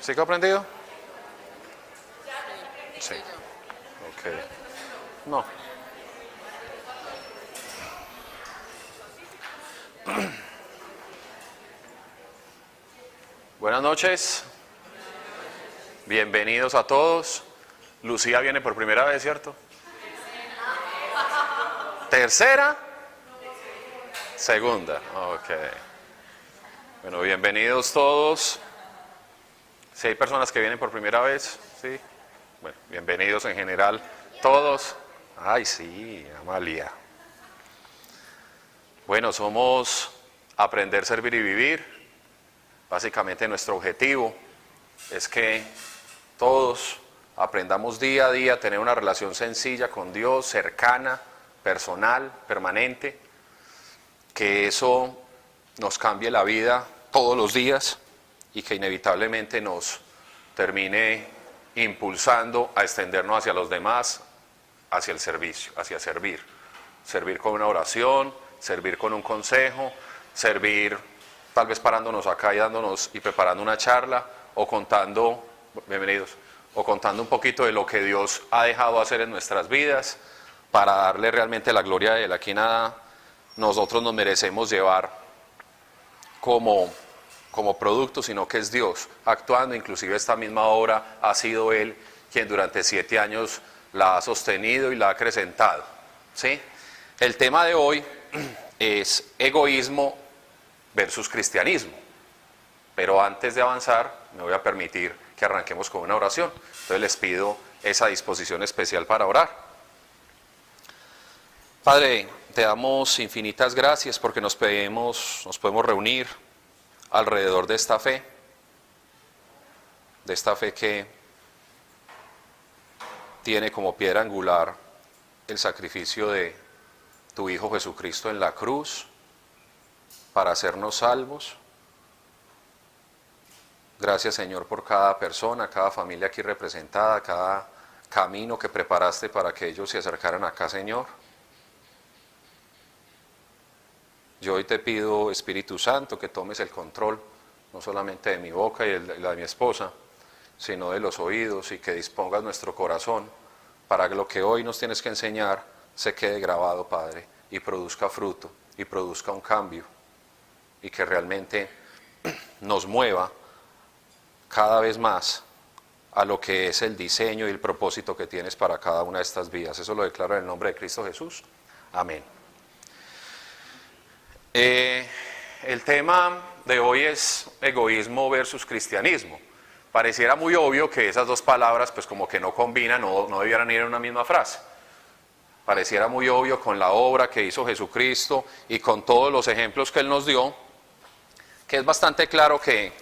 ¿Sí que ha aprendido? Sí. Ok. No. Buenas noches. Bienvenidos a todos. Lucía viene por primera vez, ¿cierto? ¿Tercera? Segunda. Ok. Bueno, bienvenidos todos. Si hay personas que vienen por primera vez, ¿sí? Bueno, bienvenidos en general todos. Ay, sí, Amalia. Bueno, somos Aprender, Servir y Vivir. Básicamente nuestro objetivo es que todos aprendamos día a día a tener una relación sencilla con Dios, cercana, personal, permanente, que eso nos cambie la vida todos los días y que inevitablemente nos termine impulsando a extendernos hacia los demás, hacia el servicio, hacia servir. Servir con una oración, servir con un consejo, servir tal vez parándonos acá y dándonos y preparando una charla o contando, bienvenidos, o contando un poquito de lo que Dios ha dejado hacer en nuestras vidas para darle realmente la gloria a Él. Aquí nada nosotros nos merecemos llevar como producto, sino que es Dios actuando. Inclusive esta misma obra ha sido Él quien durante 7 años la ha sostenido y la ha acrecentado, ¿sí? El tema de hoy es egoísmo versus cristianismo, pero antes de avanzar me voy a permitir que arranquemos con una oración. Entonces les pido esa disposición especial para orar. Padre, te damos infinitas gracias porque nos podemos reunir alrededor de esta fe que tiene como piedra angular el sacrificio de tu Hijo Jesucristo en la cruz para hacernos salvos. Gracias, Señor, por cada persona, cada familia aquí representada, cada camino que preparaste para que ellos se acercaran acá, Señor. Yo hoy te pido, Espíritu Santo, que tomes el control, no solamente de mi boca y la de mi esposa, sino de los oídos, y que dispongas nuestro corazón para que lo que hoy nos tienes que enseñar se quede grabado, Padre, y produzca fruto, y produzca un cambio, y que realmente nos mueva cada vez más a lo que es el diseño y el propósito que tienes para cada una de estas vidas. Eso lo declaro en el nombre de Cristo Jesús. Amén. El tema de hoy es egoísmo versus cristianismo. Pareciera muy obvio que esas dos palabras pues como que no combinan, no debieran ir en una misma frase. Pareciera muy obvio con la obra que hizo Jesucristo y con todos los ejemplos que Él nos dio, que es bastante claro que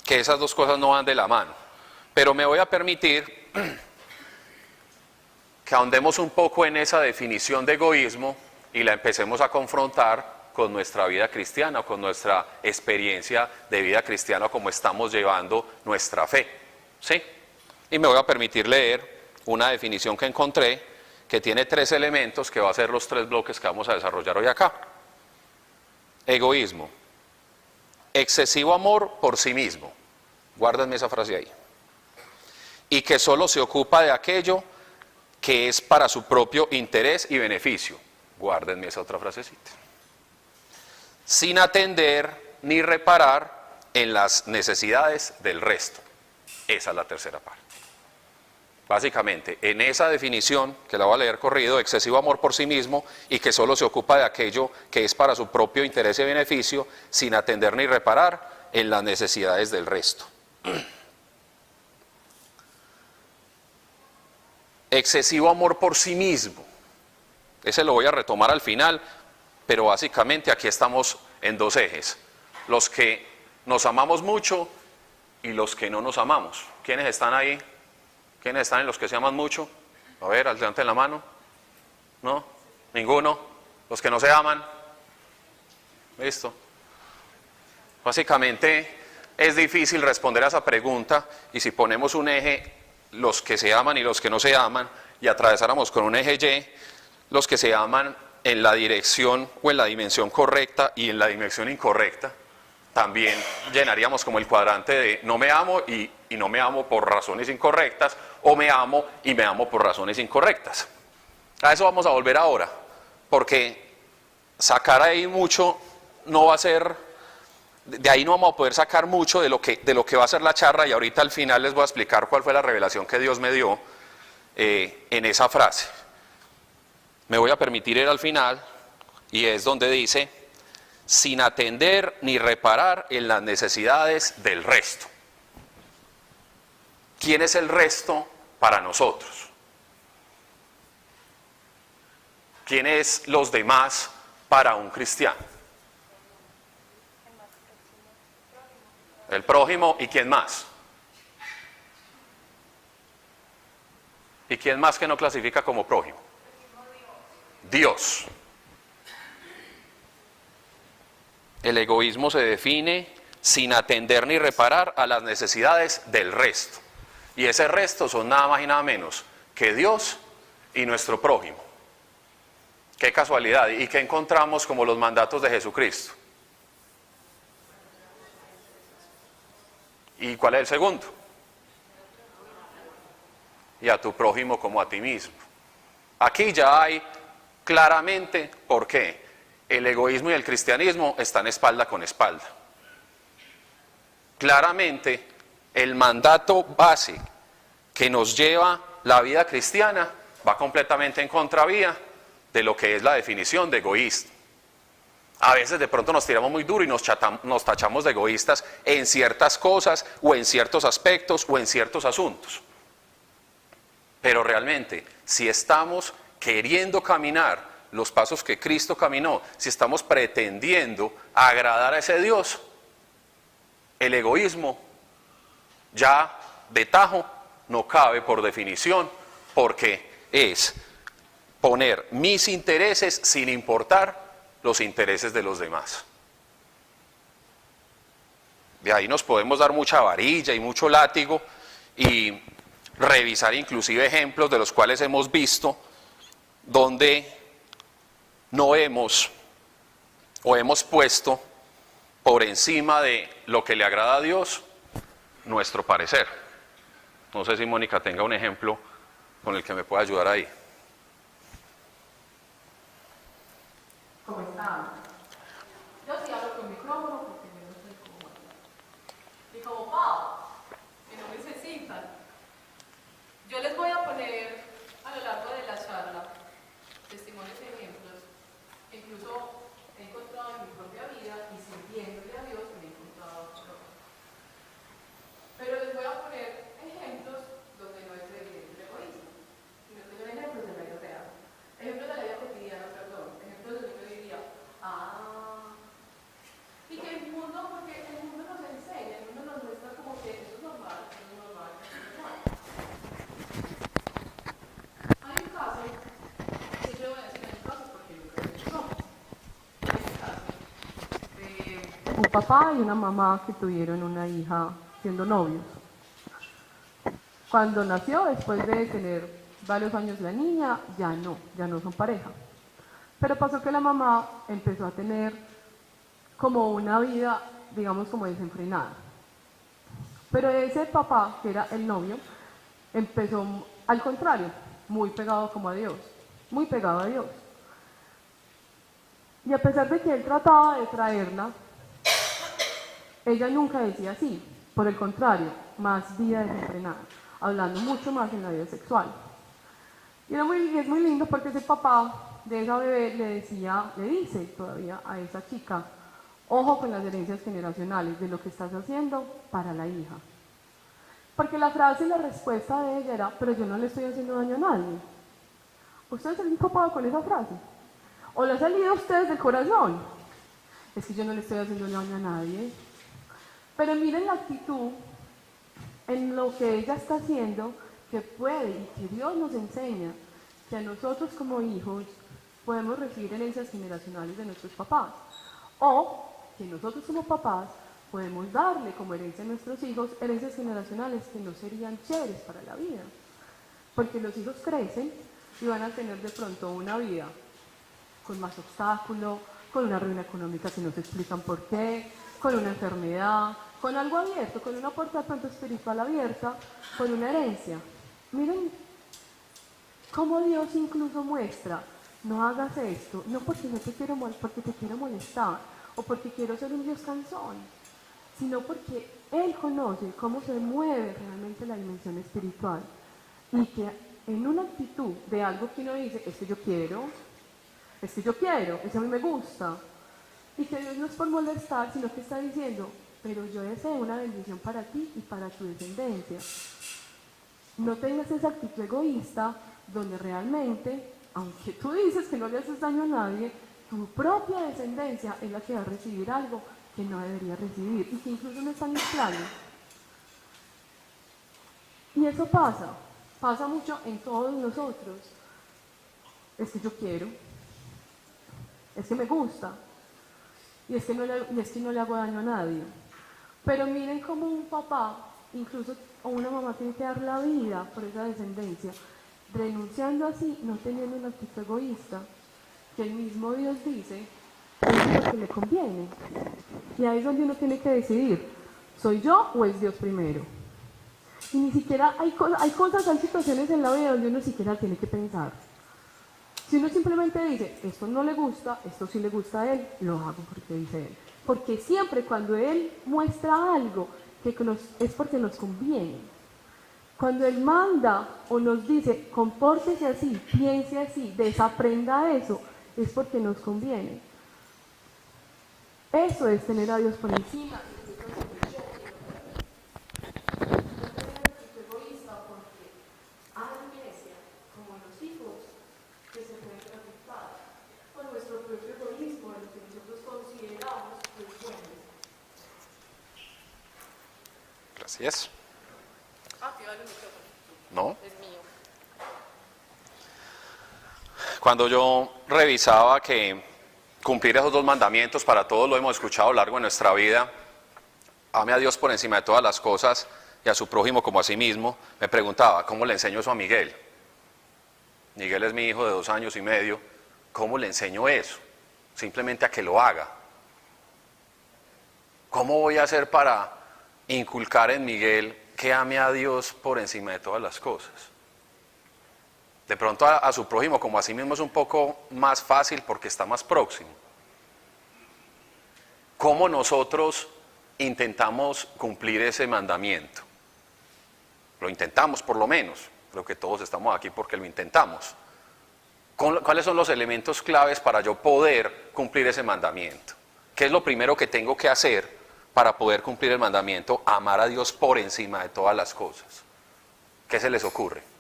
esas dos cosas no van de la mano. Pero me voy a permitir que ahondemos un poco en esa definición de egoísmo y la empecemos a confrontar con nuestra vida cristiana, con nuestra experiencia de vida cristiana, como estamos llevando nuestra fe, ¿sí? Y me voy a permitir leer una definición que encontré, que tiene 3 elementos, que va a ser los 3 bloques que vamos a desarrollar hoy acá. Egoísmo: excesivo amor por sí mismo, guárdenme esa frase ahí, y que solo se ocupa de aquello que es para su propio interés y beneficio, guárdenme esa otra frasecita, sin atender ni reparar en las necesidades del resto. Esa es la tercera parte. Básicamente, en esa definición, que la voy a leer corrido: excesivo amor por sí mismo y que solo se ocupa de aquello que es para su propio interés y beneficio, sin atender ni reparar en las necesidades del resto. Excesivo amor por sí mismo. Ese lo voy a retomar al final, pero básicamente aquí estamos en 2 ejes. Los que nos amamos mucho y los que no nos amamos. ¿Quiénes están ahí? ¿Quiénes están en los que se aman mucho? A ver, levanten la mano. ¿No? ¿Ninguno? ¿Los que no se aman? ¿Listo? Básicamente es difícil responder a esa pregunta, y si ponemos un eje, los que se aman y los que no se aman, y atravesáramos con un eje Y, los que se aman en la dirección o en la dimensión correcta y en la dimensión incorrecta, también llenaríamos como el cuadrante de no me amo y no me amo por razones incorrectas, o me amo y me amo por razones incorrectas. A eso vamos a volver ahora, porque sacar ahí mucho no va a ser, de ahí no vamos a poder sacar mucho de lo que va a ser la charla, y ahorita al final les voy a explicar cuál fue la revelación que Dios me dio en esa frase. Me voy a permitir ir al final, y es donde dice: sin atender ni reparar en las necesidades del resto. ¿Quién es el resto para nosotros? ¿Quién es los demás para un cristiano? El prójimo. ¿Y quién más? ¿Y quién más que no clasifica como prójimo? Dios. El egoísmo se define sin atender ni reparar a las necesidades del resto. Y ese resto son nada más y nada menos que Dios y nuestro prójimo. Qué casualidad. ¿Y qué encontramos como los mandatos de Jesucristo? ¿Y cuál es el segundo? Y a tu prójimo como a ti mismo. Aquí ya hay claramente por qué el egoísmo y el cristianismo están espalda con espalda. Claramente, el mandato base que nos lleva la vida cristiana va completamente en contravía de lo que es la definición de egoísta. A veces de pronto nos tiramos muy duro y nos tachamos de egoístas en ciertas cosas o en ciertos aspectos o en ciertos asuntos. Pero realmente, si estamos queriendo caminar los pasos que Cristo caminó, si estamos pretendiendo agradar a ese Dios, el egoísmo ya de tajo no cabe por definición, porque es poner mis intereses sin importar los intereses de los demás. De ahí nos podemos dar mucha varilla y mucho látigo y revisar inclusive ejemplos de los cuales hemos visto donde no hemos puesto por encima de lo que le agrada a Dios nuestro parecer. No sé si Mónica tenga un ejemplo con el que me pueda ayudar ahí. ¿Cómo están? Yo sí hablo con micrófono porque yo no soy como y como Pau, que no necesitan. Yo les voy a poner a lo largo de la charla testimonios y ejemplos que incluso he encontrado en mi propia vida y sirviéndole a Dios me he encontrado otro. Pero les voy a poner ejemplos donde no es evidente el egoísmo, sino que son ejemplos de la vida real, ejemplos de la vida cotidiana, perdón, ejemplos de lo que yo diría, y que el mundo, porque el mundo nos enseña, el mundo nos muestra como que eso es normal, eso es normal, eso es normal. Hay un caso, que yo voy a decir hay un caso porque nunca lo he hecho. Hay un caso de un papá y una mamá que tuvieron una hija siendo novios. Cuando nació, después de tener varios años la niña, ya no son pareja. Pero pasó que la mamá empezó a tener como una vida, digamos, como desenfrenada. Pero ese papá, que era el novio, empezó al contrario, muy pegado como a Dios, muy pegado a Dios. Y a pesar de que él trataba de traerla, ella nunca decía sí, por el contrario, más vida desenfrenada, hablando mucho más en la vida sexual. Y es muy lindo porque ese papá de esa bebé le dice todavía a esa chica: ojo con las herencias generacionales de lo que estás haciendo para la hija. Porque la frase y la respuesta de ella era: pero yo no le estoy haciendo daño a nadie. ¿Ustedes se han topado con esa frase? ¿O le ha salido a ustedes del corazón? Es que yo no le estoy haciendo daño a nadie. Pero miren la actitud en lo que ella está haciendo, que puede y que Dios nos enseña que a nosotros como hijos podemos recibir herencias generacionales de nuestros papás, o que nosotros como papás podemos darle como herencia a nuestros hijos herencias generacionales que no serían chéveres para la vida, porque los hijos crecen y van a tener de pronto una vida con más obstáculos, con una ruina económica que no se explican por qué, con una enfermedad, con algo abierto, con una puerta de pronto espiritual abierta, con una herencia. Miren cómo Dios incluso muestra, no hagas esto, no porque no te quiero porque te quiero molestar, o porque quiero ser un Dios cansón, sino porque Él conoce cómo se mueve realmente la dimensión espiritual, y que en una actitud de algo que uno dice, es que yo quiero, eso a mí me gusta, y que Dios no es por molestar, sino que está diciendo, pero yo deseo una bendición para ti y para tu descendencia. No tengas esa actitud egoísta donde realmente, aunque tú dices que no le haces daño a nadie, tu propia descendencia es la que va a recibir algo que no debería recibir y que incluso no está en el plano. Y eso pasa mucho en todos nosotros. Es que yo quiero, es que me gusta, y es que no le hago daño a nadie. Pero miren cómo un papá, incluso o una mamá, tiene que dar la vida por esa descendencia, renunciando así, no teniendo una actitud egoísta, que el mismo Dios dice, es lo que le conviene. Y ahí es donde uno tiene que decidir, ¿soy yo o es Dios primero? Y ni siquiera hay situaciones en la vida donde uno siquiera tiene que pensar. Si uno simplemente dice, esto no le gusta, esto sí le gusta a él, lo hago porque dice él. Porque siempre cuando él muestra algo, es porque nos conviene. Cuando él manda o nos dice, compórtese así, piense así, desaprenda eso, es porque nos conviene. Eso es tener a Dios por encima. Gracias. ¿No? Es mío. Cuando yo revisaba que cumplir esos 2 mandamientos, para todos lo hemos escuchado a lo largo de nuestra vida, ame a Dios por encima de todas las cosas y a su prójimo como a sí mismo, me preguntaba, ¿cómo le enseño eso a Miguel? Miguel es mi hijo de 2 años y medio, ¿cómo le enseño eso? Simplemente a que lo haga. ¿Cómo voy a hacer para inculcar en Miguel que ame a Dios por encima de todas las cosas? De pronto a su prójimo como a sí mismo es un poco más fácil porque está más próximo. ¿Cómo nosotros intentamos cumplir ese mandamiento? Lo intentamos por lo menos, creo que todos estamos aquí porque lo intentamos. ¿Cuáles son los elementos claves para yo poder cumplir ese mandamiento? ¿Qué es lo primero que tengo que hacer para poder cumplir el mandamiento? Amar a Dios por encima de todas las cosas. ¿Qué se les ocurre?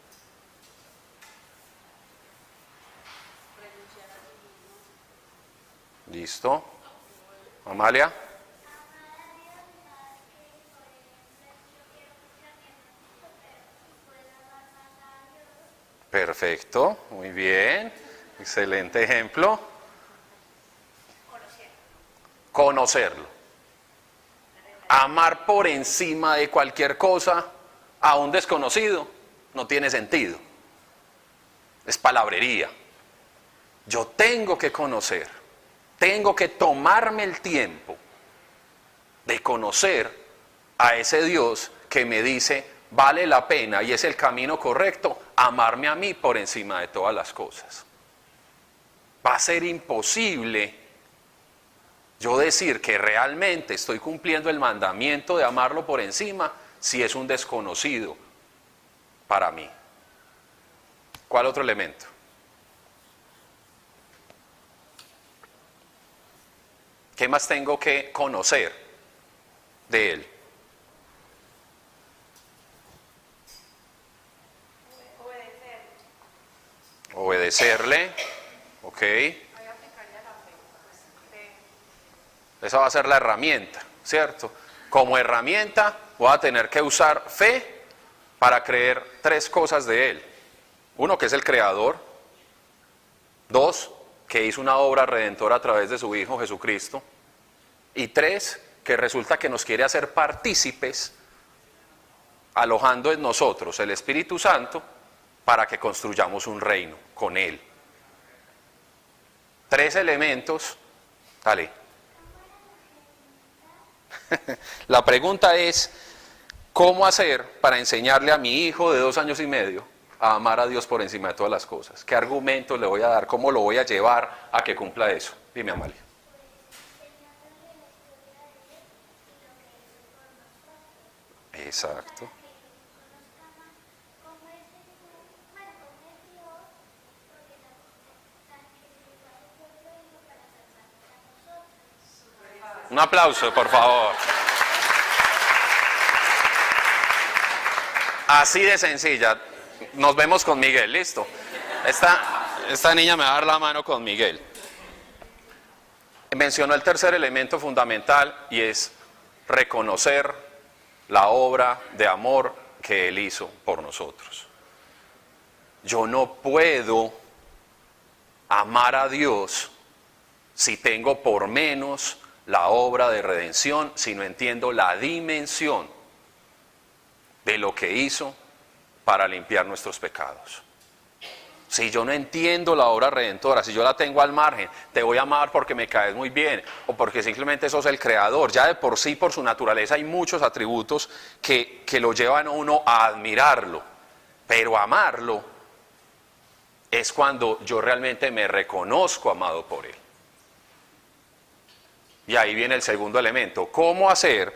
¿Listo? ¿Amalia? Perfecto, muy bien. Excelente ejemplo. Conocerlo. Amar por encima de cualquier cosa a un desconocido no tiene sentido. Es palabrería. Yo tengo que conocer, tengo que tomarme el tiempo de conocer a ese Dios que me dice, vale la pena y es el camino correcto, amarme a mí por encima de todas las cosas. Va a ser imposible yo decir que realmente estoy cumpliendo el mandamiento de amarlo por encima si es un desconocido para mí. ¿Cuál otro elemento? ¿Qué más tengo que conocer de él? Obedecerle, ok. Esa va a ser la herramienta, ¿cierto? Como herramienta voy a tener que usar fe para creer 3 cosas de él. 1, que es el creador. 2, que hizo una obra redentora a través de su Hijo Jesucristo. Y 3, que resulta que nos quiere hacer partícipes, alojando en nosotros el Espíritu Santo para que construyamos un reino con Él. 3 elementos Dale. La pregunta es, ¿cómo hacer para enseñarle a mi hijo de 2 años y medio a amar a Dios por encima de todas las cosas? ¿Qué argumentos le voy a dar? ¿Cómo lo voy a llevar a que cumpla eso? Dime, Amalia. Exacto. Un aplauso, por favor. Así de sencilla. Nos vemos con Miguel, listo. Esta niña me va a dar la mano con Miguel. Mencionó el tercer elemento fundamental y es reconocer la obra de amor que Él hizo por nosotros. Yo no puedo amar a Dios si tengo por menos la obra de redención, si no entiendo la dimensión de lo que hizo para limpiar nuestros pecados. Si yo no entiendo la obra redentora, si yo la tengo al margen, te voy a amar porque me caes muy bien, o porque simplemente sos el creador, ya de por sí, por su naturaleza, hay muchos atributos que lo llevan a uno a admirarlo, pero amarlo es cuando yo realmente me reconozco amado por Él. Y ahí viene el segundo elemento, ¿cómo hacer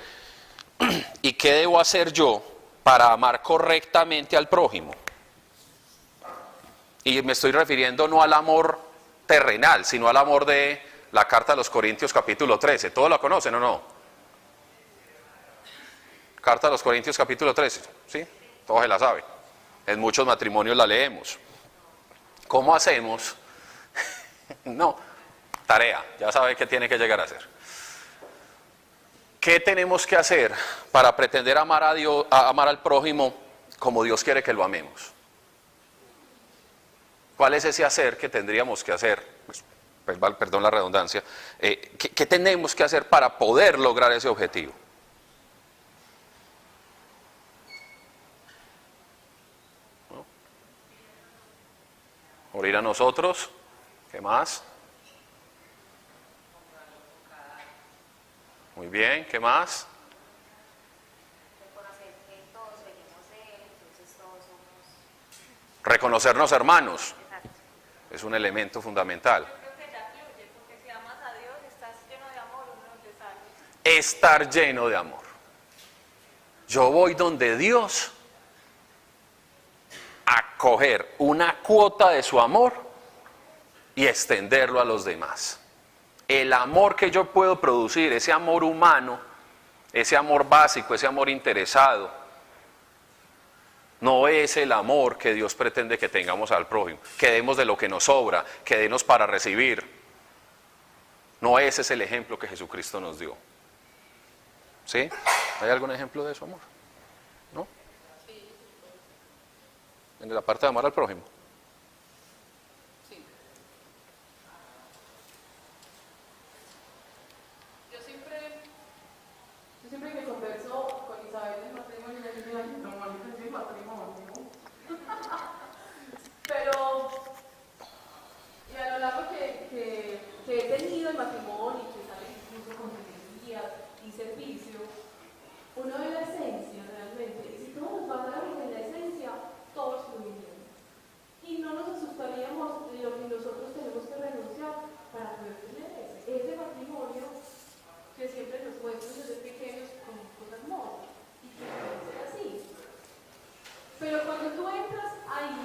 y qué debo hacer yo para amar correctamente al prójimo? Y me estoy refiriendo no al amor terrenal, sino al amor de la carta a los Corintios capítulo 13. ¿Todos la conocen o no? Carta a los Corintios capítulo 13, ¿sí? Todos se la saben. En muchos matrimonios la leemos. ¿Cómo hacemos? No, tarea, ya sabe qué tiene que llegar a hacer. ¿Qué tenemos que hacer para pretender amar a Dios, amar al prójimo como Dios quiere que lo amemos? ¿Cuál es ese hacer que tendríamos que hacer? Pues, perdón la redundancia. ¿Qué tenemos que hacer para poder lograr ese objetivo? ¿No? Morir a nosotros. ¿Qué más? Muy bien, ¿qué más? Reconocer que todos venimos de Él, entonces todos somos... Reconocernos hermanos. Exacto. Es un elemento fundamental. Yo creo que ya fluye, porque si amas a Dios, estás lleno de amor, uno te sale. Estar lleno de amor. Yo voy donde Dios a coger una cuota de su amor y extenderlo a los demás. El amor que yo puedo producir, ese amor humano, ese amor básico, ese amor interesado, no es el amor que Dios pretende que tengamos al prójimo, que demos de lo que nos sobra, que demos para recibir. No ese es el ejemplo que Jesucristo nos dio. ¿Sí? ¿Hay algún ejemplo de eso, amor? ¿No? En la parte de amar al prójimo. Yo siempre que converso con Isabel del matrimonio, ella dice, ay, no, Mónica, es el matrimonio. Pero, y a lo largo que he tenido el matrimonio, que sale incluso con energía y servicio, uno ve la esencia realmente. Y si todos nos basáramos en la esencia, todos fluirían. Y no nos asustaríamos de lo que nosotros tenemos que renunciar para poder tener ese matrimonio que siempre nos muestra desde pequeños como cosas hermosas y que debe ser así. Pero cuando tú entras ahí,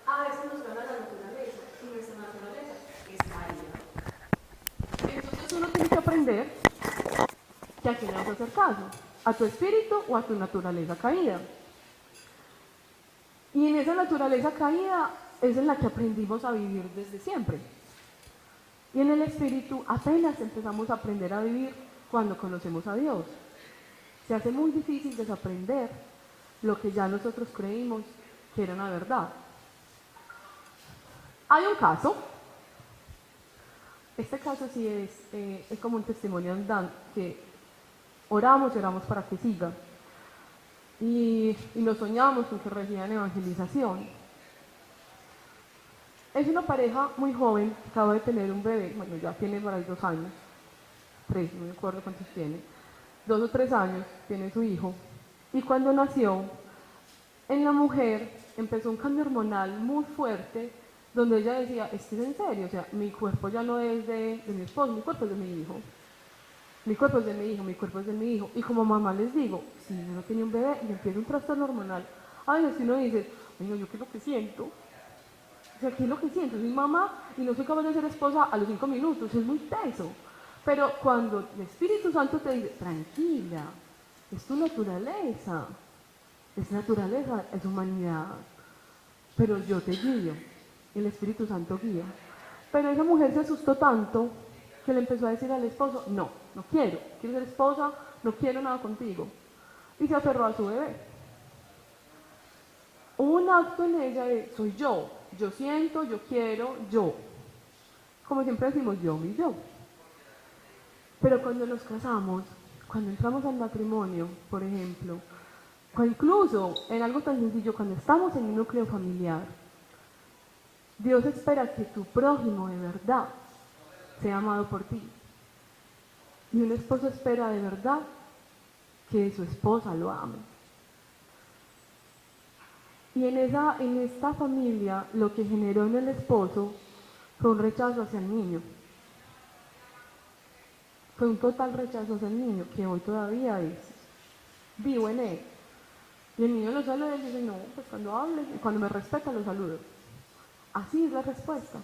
a veces nos gana la naturaleza y nuestra naturaleza es caída. Entonces uno tiene que aprender que a quién le vas a hacer caso, a tu espíritu o a tu naturaleza caída. Y en esa naturaleza caída es en la que aprendimos a vivir desde siempre. Y en el espíritu apenas empezamos a aprender a vivir cuando conocemos a Dios. Se hace muy difícil desaprender lo que ya nosotros creímos que era una verdad. Hay un caso, este caso sí es como un testimonio andante, que oramos para que siga. Y nos soñamos con que reciban evangelización. Es una pareja muy joven, acaba de tener un bebé, bueno, ya tiene por ahí 2 años, 3, no me acuerdo cuántos tiene, 2 o 3 años, tiene su hijo. Y cuando nació, en la mujer empezó un cambio hormonal muy fuerte, donde ella decía, es que es en serio, o sea, mi cuerpo ya no es de mi esposo, mi cuerpo es de mi hijo. Mi cuerpo es de mi hijo, mi cuerpo es de mi hijo. Y como mamá les digo, si uno tiene un bebé y empieza un trastorno hormonal, ay, si uno dice, bueno, yo qué es lo que siento. O sea, ¿qué es lo que siento? Soy mamá y no soy capaz de ser esposa a los 5 minutos, es muy teso. Pero cuando el Espíritu Santo te dice, tranquila, es tu naturaleza, es naturaleza, es humanidad, pero yo te guío, el Espíritu Santo guía. Pero esa mujer se asustó tanto que le empezó a decir al esposo, no, no quiero ser esposa, no quiero nada contigo. Y se aferró a su bebé. Hubo un acto en ella de, soy yo siento, yo quiero, yo. Como siempre decimos, yo, mi yo. Pero cuando nos casamos, cuando entramos al matrimonio, por ejemplo, o incluso en algo tan sencillo, cuando estamos en un núcleo familiar, Dios espera que tu prójimo de verdad sea amado por ti. Y un esposo espera de verdad que su esposa lo ame. Y en esta familia lo que generó en el esposo fue un rechazo hacia el niño. Fue un total rechazo hacia el niño, que hoy todavía es vivo en él. Y el niño lo saluda y dice, no, pues cuando hable, y cuando me respeta lo saludo. Así es la respuesta.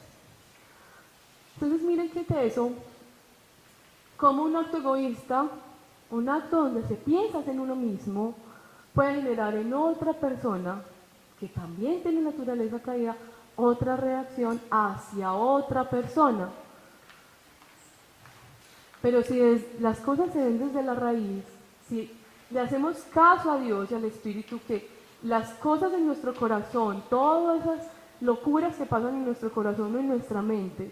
Entonces miren qué teso, como un acto egoísta, un acto donde se piensa en uno mismo, puede generar en otra persona, que también tiene naturaleza caída, otra reacción hacia otra persona. Pero si las cosas se ven desde la raíz, si le hacemos caso a Dios y al Espíritu, que las cosas en nuestro corazón, todas esas locuras que pasan en nuestro corazón o en nuestra mente,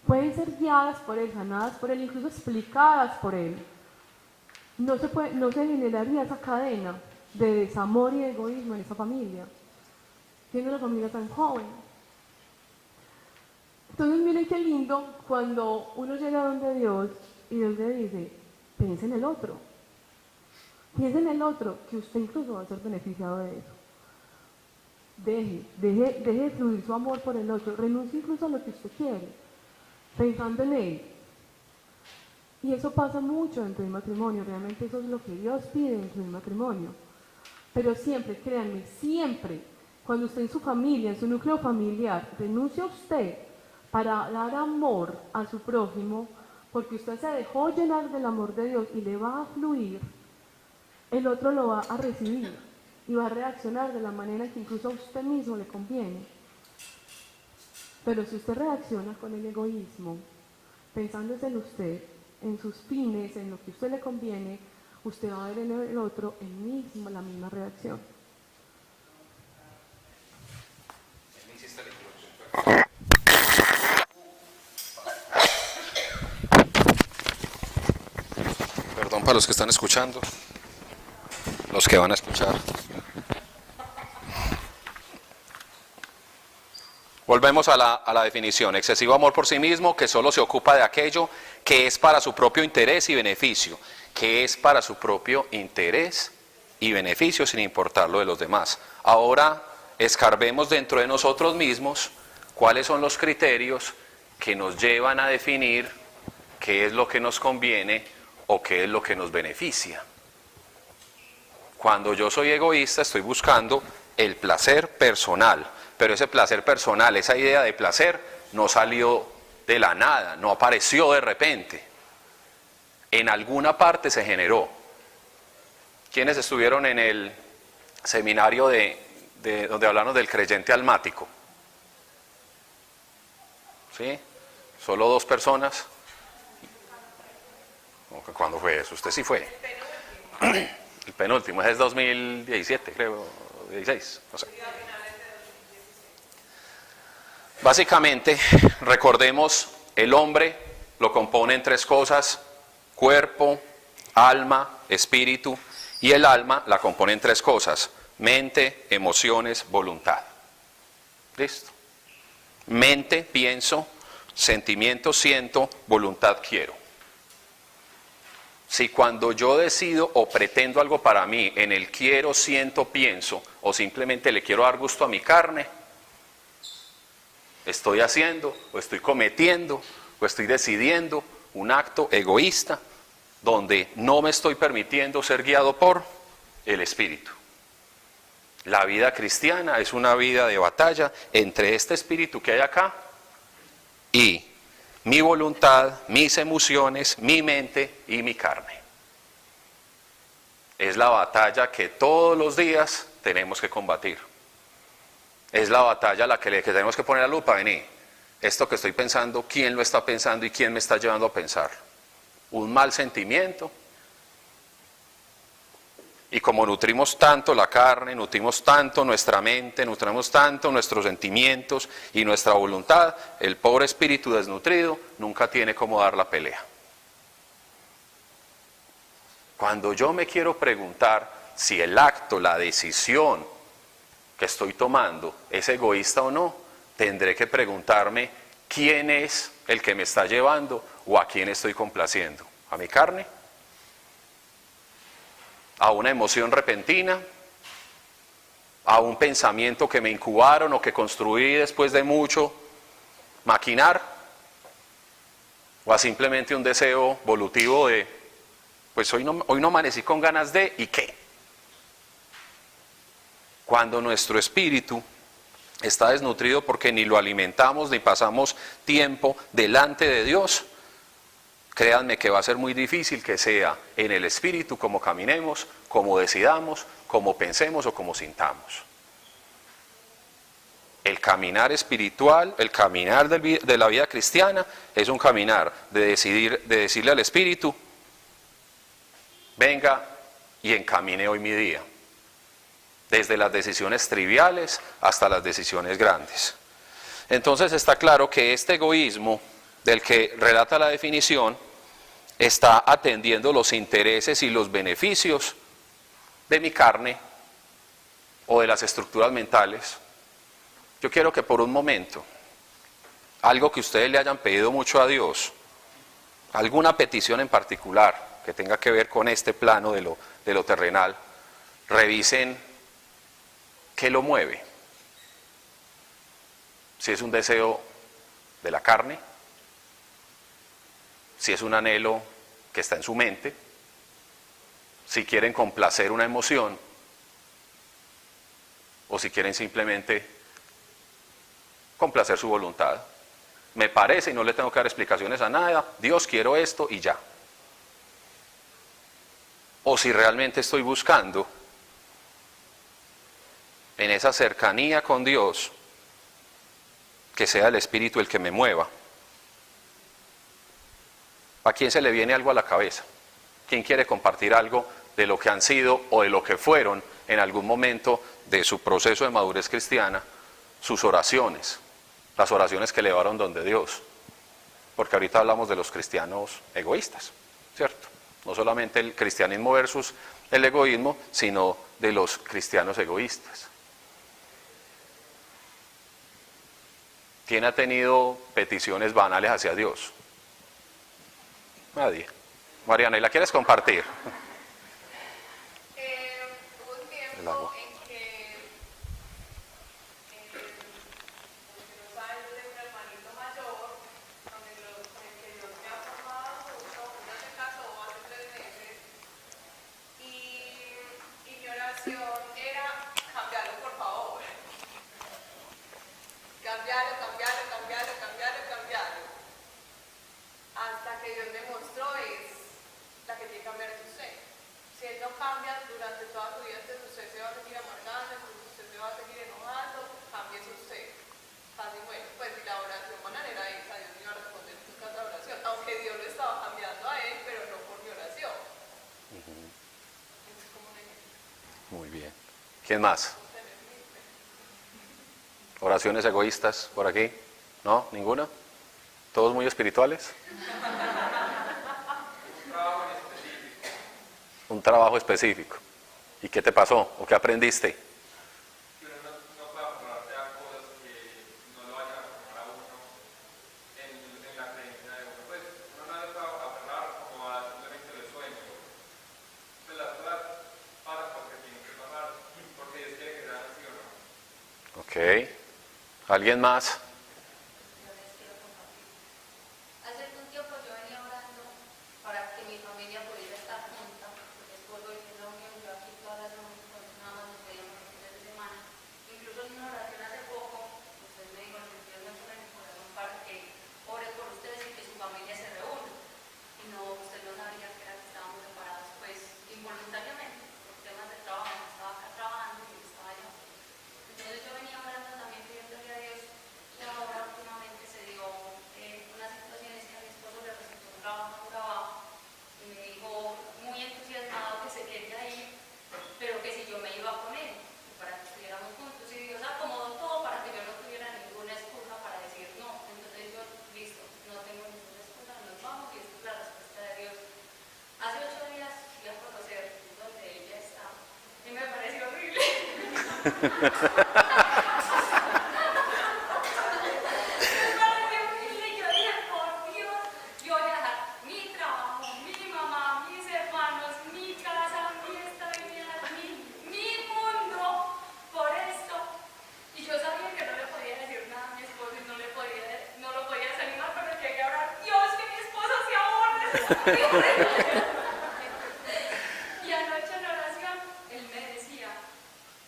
pueden ser guiadas por Él, sanadas por Él, incluso explicadas por Él. No se generaría esa cadena de desamor y egoísmo en esa familia, siendo una familia tan joven. Entonces miren qué lindo cuando uno llega donde Dios y Dios le dice, piensa en el otro. Piensa en el otro, que usted incluso va a ser beneficiado de eso. Deje fluir su amor por el otro, renuncie incluso a lo que usted quiere, pensando en él. Y eso pasa mucho dentro del matrimonio, realmente eso es lo que Dios pide dentro del matrimonio. Pero siempre, créanme, siempre, cuando usted en su familia, en su núcleo familiar, renuncia a usted para dar amor a su prójimo, porque usted se dejó llenar del amor de Dios y le va a fluir, el otro lo va a recibir y va a reaccionar de la manera que incluso a usted mismo le conviene. Pero si usted reacciona con el egoísmo, pensándose en usted, en sus fines, en lo que a usted le conviene, usted va a ver en el otro la misma reacción. Perdón para los que están escuchando, los que van a escuchar. Volvemos a la definición. Excesivo amor por sí mismo, que solo se ocupa de aquello que es para su propio interés y beneficio. Que es para su propio interés y beneficio sin importar lo de los demás. Ahora escarbemos dentro de nosotros mismos cuáles son los criterios que nos llevan a definir qué es lo que nos conviene o qué es lo que nos beneficia. Cuando yo soy egoísta estoy buscando el placer personal, pero ese placer personal, esa idea de placer, no salió de la nada, no apareció de repente. En alguna parte se generó. ¿Quiénes estuvieron en el seminario de donde hablamos del creyente almático? ¿Sí? ¿Solo 2 personas? ¿Cuándo fue eso? Usted sí fue. El penúltimo, ese es 2017, creo, 16, no sé. Básicamente, recordemos, el hombre lo componen 3 cosas: cuerpo, alma, espíritu, y el alma la componen 3 cosas: mente, emociones, voluntad. ¿Listo? mente pienso, sentimiento siento, voluntad quiero. Si cuando yo decido o pretendo algo para mí, en el quiero, siento, pienso, o simplemente le quiero dar gusto a mi carne, estoy haciendo, o estoy cometiendo, o estoy decidiendo un acto egoísta, donde no me estoy permitiendo ser guiado por el Espíritu. La vida cristiana es una vida de batalla entre este espíritu que hay acá y mi voluntad, mis emociones, mi mente y mi carne. Es la batalla que todos los días tenemos que combatir. Es la batalla a la que tenemos que poner la lupa. Vení, esto que estoy pensando, ¿quién lo está pensando y quién me está llevando a pensar? Un mal sentimiento. Y como nutrimos tanto la carne, nutrimos tanto nuestra mente, nutrimos tanto nuestros sentimientos y nuestra voluntad, el pobre espíritu desnutrido nunca tiene cómo dar la pelea. Cuando yo me quiero preguntar si el acto, la decisión que estoy tomando es egoísta o no, tendré que preguntarme quién es el que me está llevando o a quién estoy complaciendo. ¿A mi carne? ¿A una emoción repentina? ¿A un pensamiento que me incubaron o que construí después de mucho maquinar? ¿O a simplemente un deseo volutivo de, pues hoy no amanecí con ganas de, ¿y qué? Cuando nuestro espíritu está desnutrido porque ni lo alimentamos ni pasamos tiempo delante de Dios, créanme que va a ser muy difícil que sea en el espíritu como caminemos, como decidamos, como pensemos o como sintamos. El caminar espiritual, el caminar de la vida cristiana es un caminar de decirle al espíritu, venga y encamine hoy mi día. Desde las decisiones triviales hasta las decisiones grandes. Entonces está claro que este egoísmo del que relata la definición está atendiendo los intereses y los beneficios de mi carne o de las estructuras mentales. Yo quiero que por un momento, algo que ustedes le hayan pedido mucho a Dios, alguna petición en particular que tenga que ver con este plano de lo terrenal, revisen qué lo mueve. Si es un deseo de la carne, si es un anhelo que está en su mente, si quieren complacer una emoción, o si quieren simplemente complacer su voluntad. Me parece, y no le tengo que dar explicaciones a nada, Dios, quiero esto y ya. O si realmente estoy buscando en esa cercanía con Dios, que sea el Espíritu el que me mueva. ¿A quién se le viene algo a la cabeza? ¿Quién quiere compartir algo de lo que han sido o de lo que fueron en algún momento de su proceso de madurez cristiana, sus oraciones, las oraciones que elevaron donde Dios? Porque ahorita hablamos de los cristianos egoístas, ¿cierto? No solamente el cristianismo versus el egoísmo, sino de los cristianos egoístas. ¿Quién ha tenido peticiones banales hacia Dios? Nadie. Mariana, ¿y la quieres compartir? Hubo un tiempo en que los años de un hermanito mayor, con el que Dios me ha formado mucho, uno se casó hace 3 meses, y mi oración era, cambiarlo por favor. Cambiarlo, cambiarlo, cambiarlo, cambiarlo, cambiarlo. Hasta que Dios me mostró es la que tiene que cambiar es usted. Si Él no cambia durante toda su vida, entonces usted se va a seguir amargando, entonces usted se va a seguir enojando, cámbiese usted. Así bueno, pues si la oración banal era esa, Dios me iba a responder buscando la oración, aunque Dios lo estaba cambiando a Él, pero no por mi oración. Es como un ejemplo. Muy bien. ¿Quién más? ¿Oraciones egoístas por aquí? ¿No? ¿Ninguna? ¿Todos muy espirituales? Un trabajo específico. ¿Y qué te pasó? ¿O qué aprendiste? Que uno no puede acomodarte a cosas que no lo vayan a acomodar a Ok. ¿Alguien más? Hace algún tiempo yo venía orando para que mi familia pudiera estar junta, porque mi esposo vive en la unión, yo aquí todas las semanas, entonces nada más nos veíamos los fines de semana. Incluso en una oración hace poco, usted me dijo que Dios me pone en mi corazón para que ore por ustedes y que su familia se reúna. Y no, usted no sabía que era que estábamos separados, pues involuntariamente, por temas de trabajo, yo estaba acá trabajando y él estaba allá. Entonces yo venía orando también pidiéndole a Dios y ahora últimamente se dio una situación es que a mi esposo le resultó un trabajo por abajo y me dijo muy entusiasmado que se quería ir, pero que si yo me iba con él para que estuviéramos juntos y Dios acomodó todo para que yo no tuviera ninguna excusa para decir no. Entonces yo, listo, no tengo ninguna excusa, nos vamos y esta es la respuesta de Dios. Hace 8 días fui a conocer donde ella está y me pareció horrible. Y anoche en oración, él me decía,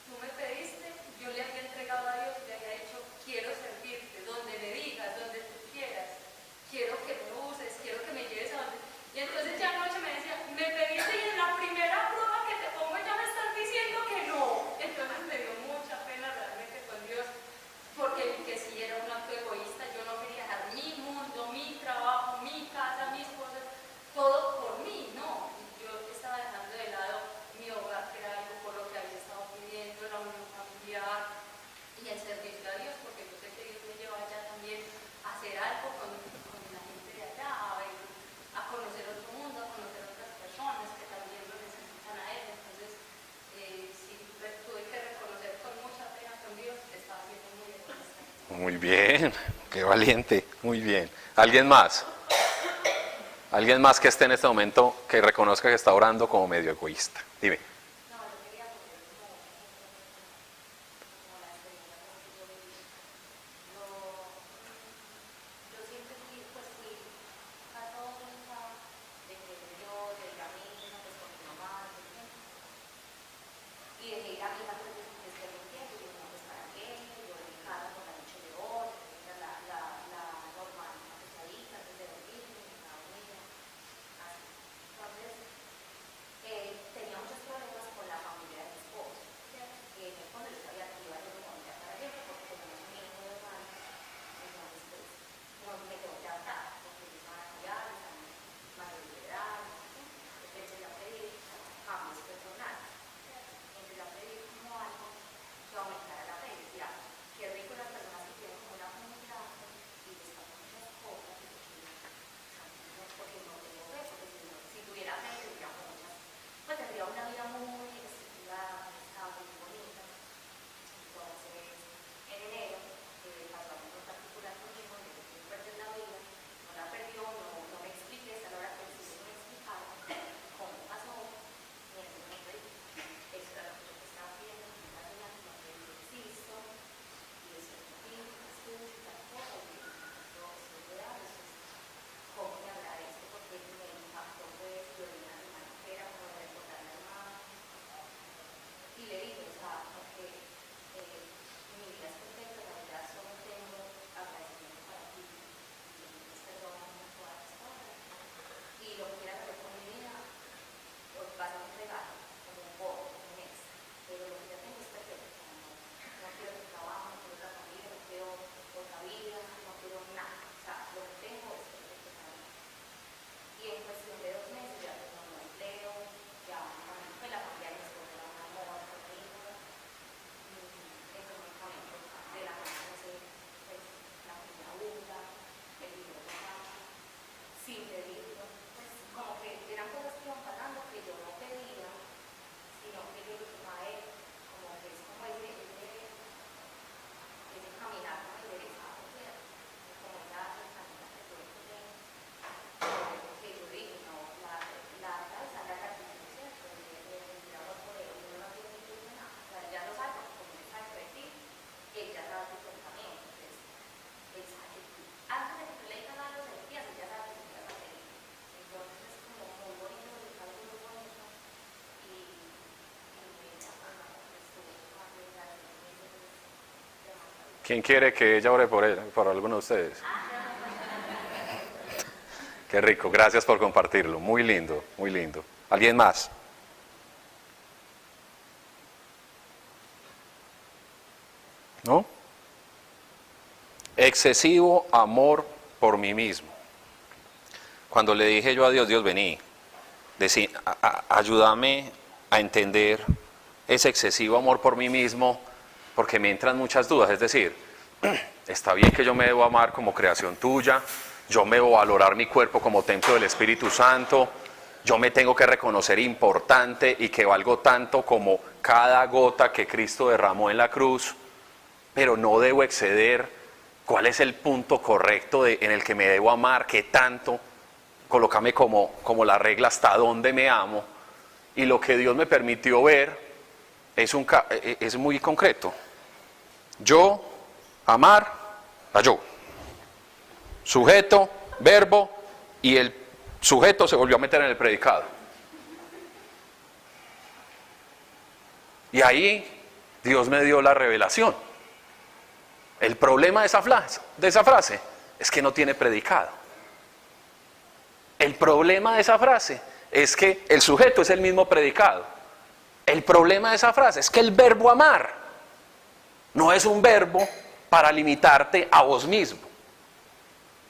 tú me pediste, yo le había entregado a Dios, le había dicho, quiero servirte, donde me digas, donde tú quieras, quiero que me uses, quiero que me lleves a donde... Y entonces ya anoche me decía, me pediste y en la primera prueba que te pongo ya me estás diciendo que no. Entonces me dio mucha pena realmente con Dios, porque que sí era un acto egoísta, yo no quería dejar mi mundo, mi trabajo, mi casa, mis cosas, todo por mí, no. Yo estaba dejando de lado mi hogar, que era algo por lo que había estado pidiendo, la unión familiar y el servicio a Dios, porque yo sé que Dios me lleva allá también a hacer algo con la gente de allá, a conocer otro mundo, a conocer otras personas que también lo necesitan a Él. Entonces, sí, tuve que reconocer con mucha pena con Dios que estaba siendo muy egoísta. Muy bien, qué valiente, muy bien. ¿Alguien más? ¿Alguien más que esté en este momento que reconozca que está orando como medio egoísta? Dime. No, yo quería poner como la experiencia que yo viví. Yo siempre fui, pues fui católica, de que yo, de la misma, pues con mi mamá, y dejé ir a mi hija pues desde un tiempo, y yo no, pues para qué, yo en mi casa por la noche de hoy, era la normal, acostadita, antes de dormir, estaba con ella, así. Entonces, tenía muchos problemas ¿Quién quiere que ella ore por él, por alguno de ustedes? Qué rico, gracias por compartirlo, muy lindo, muy lindo. ¿Alguien más? ¿No? Excesivo amor por mí mismo. Cuando le dije yo a Dios, Dios, vení, ayúdame a entender ese excesivo amor por mí mismo, porque me entran muchas dudas. Es decir, está bien que yo me debo amar como creación tuya, yo me debo valorar mi cuerpo como templo del Espíritu Santo, yo me tengo que reconocer importante y que valgo tanto como cada gota que Cristo derramó en la cruz, pero no debo exceder. ¿Cuál es el punto correcto en el que me debo amar? ¿Qué tanto? Colócame como la regla hasta dónde me amo. Y lo que Dios me permitió ver es muy concreto. Yo, amar, a yo. Sujeto, verbo, y el sujeto se volvió a meter en el predicado. Y ahí Dios me dio la revelación. El problema de esa frase es que no tiene predicado. El problema de esa frase es que el sujeto es el mismo predicado. El problema de esa frase es que el verbo amar no es un verbo para limitarte a vos mismo.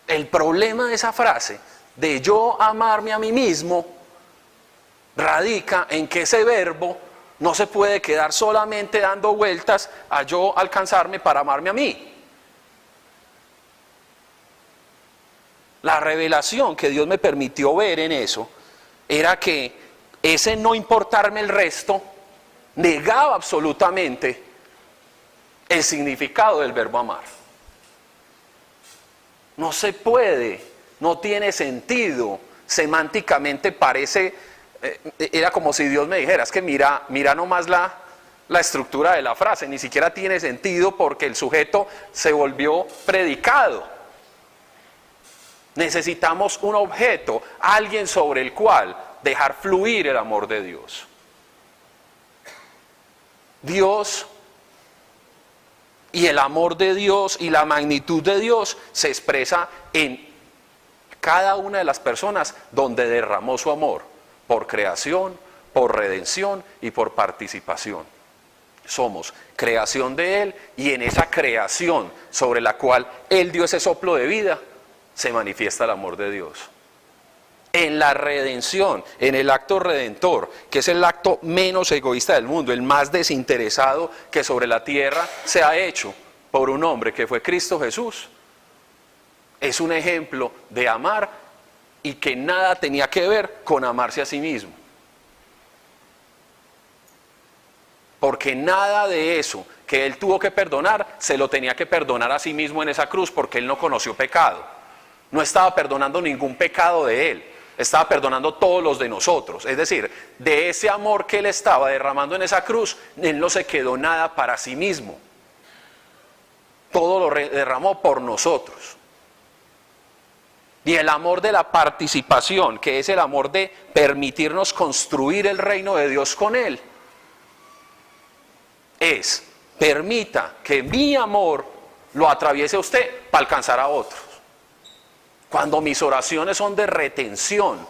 El problema de esa frase, de yo amarme a mí mismo, radica en que ese verbo no se puede quedar solamente dando vueltas a yo alcanzarme para amarme a mí. La revelación que Dios me permitió ver en eso era que ese no importarme el resto negaba absolutamente el significado del verbo amar. No se puede, no tiene sentido, semánticamente parece, era como si Dios me dijera, es que mira nomás la estructura de la frase, ni siquiera tiene sentido porque el sujeto se volvió predicado. Necesitamos un objeto, alguien sobre el cual dejar fluir el amor de Dios. Dios y el amor de Dios y la magnitud de Dios se expresa en cada una de las personas donde derramó su amor, por creación, por redención y por participación. Somos creación de Él y en esa creación sobre la cual Él dio ese soplo de vida, se manifiesta el amor de Dios. En la redención, en el acto redentor, que es el acto menos egoísta del mundo, el más desinteresado que sobre la tierra se ha hecho por un hombre que fue Cristo Jesús, es un ejemplo de amar y que nada tenía que ver con amarse a sí mismo. Porque nada de eso que Él tuvo que perdonar, se lo tenía que perdonar a sí mismo en esa cruz, porque Él no conoció pecado. No estaba perdonando ningún pecado de Él, estaba perdonando todos los de nosotros. Es decir, de ese amor que Él estaba derramando en esa cruz, Él no se quedó nada para sí mismo. Todo lo derramó por nosotros. Y el amor de la participación, que es el amor de permitirnos construir el reino de Dios con Él, es, permita que mi amor lo atraviese a usted para alcanzar a otros. Cuando mis oraciones son de retención,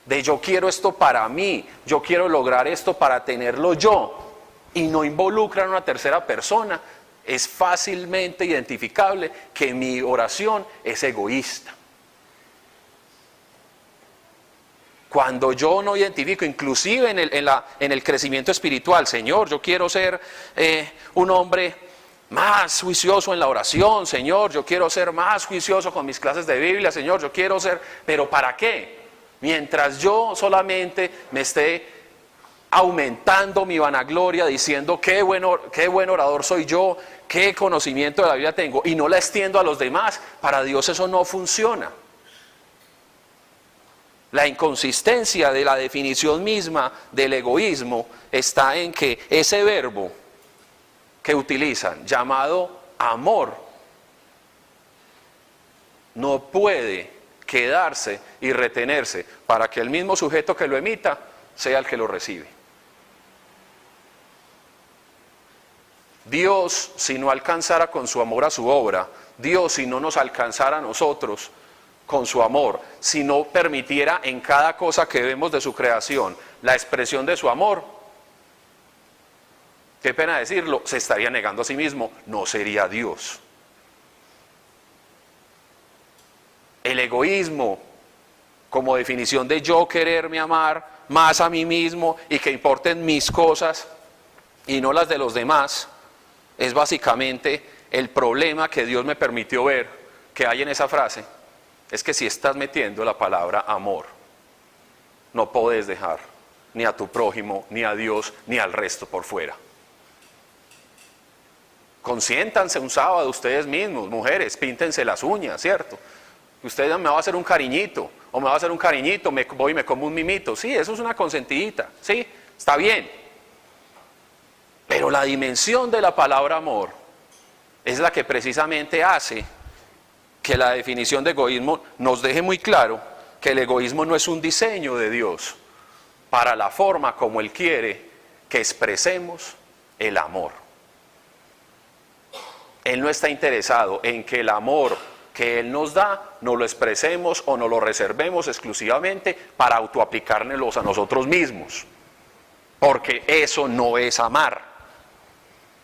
de yo quiero esto para mí, yo quiero lograr esto para tenerlo yo, y no involucran a una tercera persona, es fácilmente identificable que mi oración es egoísta. Cuando yo no identifico, inclusive en el crecimiento espiritual, Señor, yo quiero ser un hombre más juicioso en la oración, Señor, yo quiero ser más juicioso con mis clases de Biblia, Señor, yo quiero ser, pero ¿para qué? Mientras yo solamente me esté aumentando mi vanagloria diciendo qué buen orador soy yo, qué conocimiento de la Biblia tengo, y no la extiendo a los demás, para Dios eso no funciona. La inconsistencia de la definición misma del egoísmo está en que ese verbo que utilizan, llamado amor, no puede quedarse y retenerse para que el mismo sujeto que lo emita sea el que lo recibe. Dios, si no alcanzara con su amor a su obra, Dios, si no nos alcanzara a nosotros con su amor, si no permitiera en cada cosa que vemos de su creación la expresión de su amor, qué pena decirlo, se estaría negando a sí mismo, no sería Dios. El egoísmo, como definición de yo quererme amar más a mí mismo y que importen mis cosas y no las de los demás, es básicamente el problema que Dios me permitió ver que hay en esa frase. Es que si estás metiendo la palabra amor, no podés dejar ni a tu prójimo, ni a Dios, ni al resto por fuera. Consiéntanse un sábado ustedes mismos, mujeres, píntense las uñas, ¿cierto? Usted me va a hacer un cariñito, o me va a hacer un cariñito, me voy y me como un mimito. Sí, eso es una consentidita, sí, está bien. Pero la dimensión de la palabra amor es la que precisamente hace que la definición de egoísmo nos deje muy claro que el egoísmo no es un diseño de Dios para la forma como Él quiere que expresemos el amor. Él no está interesado en que el amor que Él nos da, nos lo expresemos o nos lo reservemos exclusivamente para autoaplicárnoslos a nosotros mismos. Porque eso no es amar.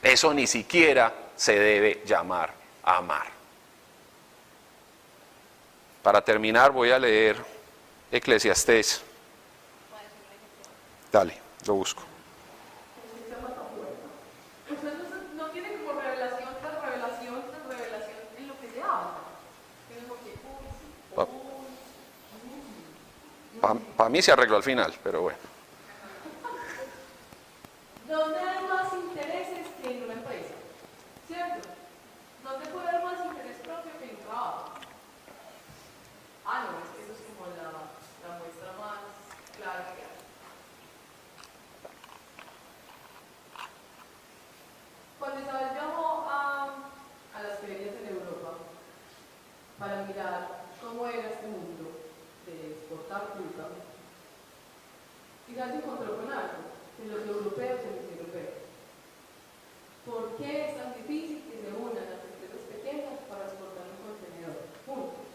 Eso ni siquiera se debe llamar amar. Para terminar voy a leer Eclesiastés. Dale, lo busco. Usted no tiene como revelación tras revelación tras revelación en lo que se habla. Tiene como que Para mí se arregló al final, pero bueno. ¿Dónde hay más intereses que en una empresa? ¿Cierto? ¿Dónde puede haber más interés propio que en un trabajo? Ah, no, es que eso es como la muestra más clara que hay. Cuando Isabel viajó a las ferias en Europa para mirar cómo era este mundo de exportar fruta, Isabel se encontró con algo, que los europeos y los europeos. ¿Por qué es tan difícil que se unan las empresas pequeñas para exportar un contenedor juntos?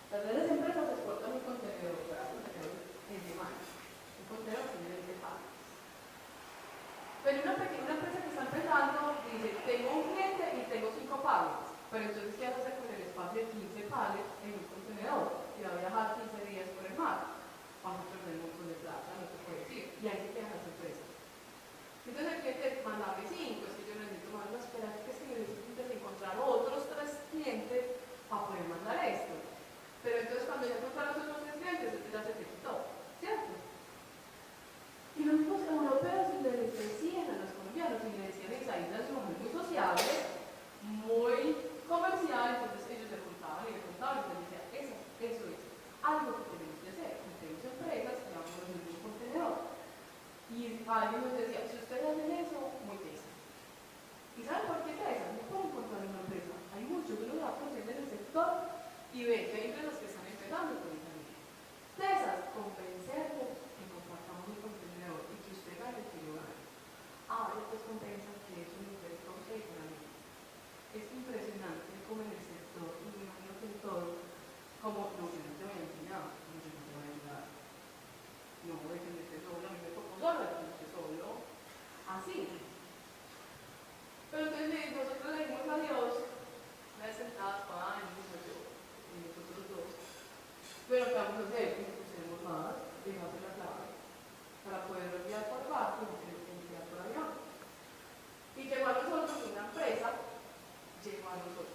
Las grandes empresas exportan un contenedor, pero un contenedor en demanda. Un contenedor tiene 20 palmas. Pero una empresa que está empezando dice, tengo un cliente y tengo 5 palets, pero entonces ¿qué vas a hacer con el espacio de 15 palets en un contenedor? Y va a viajar 15 días por el mar. Vamos a perder un montón de plata, no te puedo decir. Y ahí se quedan las empresas. Entonces el cliente mandaba 5, es que yo necesito más, no, espera, que es que necesito encontrar otros 3 clientes para poder mandar esto. Pero entonces cuando ya encontraron los otros 3 clientes, este ya se te quitó, ¿cierto? Y los mismos europeos les decían a los colombianos, y les decían, esa isla es una mujer muy sociable, muy comercial, entonces ellos se contaban y les decían, eso es algo que tenemos que hacer, tenemos empresas que vamos a hacer un contenedor. Y alguien nos decía, si ustedes hacen eso, muy tesa. ¿Y saben por qué tesa? No pueden encontrar una empresa. Hay muchos, uno va a conocer en el sector y ve que hay empresas que están empezando con esa línea. Tesas, convencerlos que compartamos un contenedor y que usted gane y que yo gane. Ahora pues compensa que es un interés para usted y para mí. Es impresionante cómo en el sector, y me imagino que en todo, como no, yo no te voy a enseñar, no, yo no te voy a ayudar. No, defendete solo, a mí me tocó solo, defendete solo. Así. Pero entonces nosotros le dimos a Dios, una vez sentadas, Juan, y nosotros dos. Bueno, ¿qué vamos a hacer? Nos pusimos más, dejamos la clave para poder enviar por barco y enviar por avión. Y llegó a nosotros una empresa, llegó a nosotros.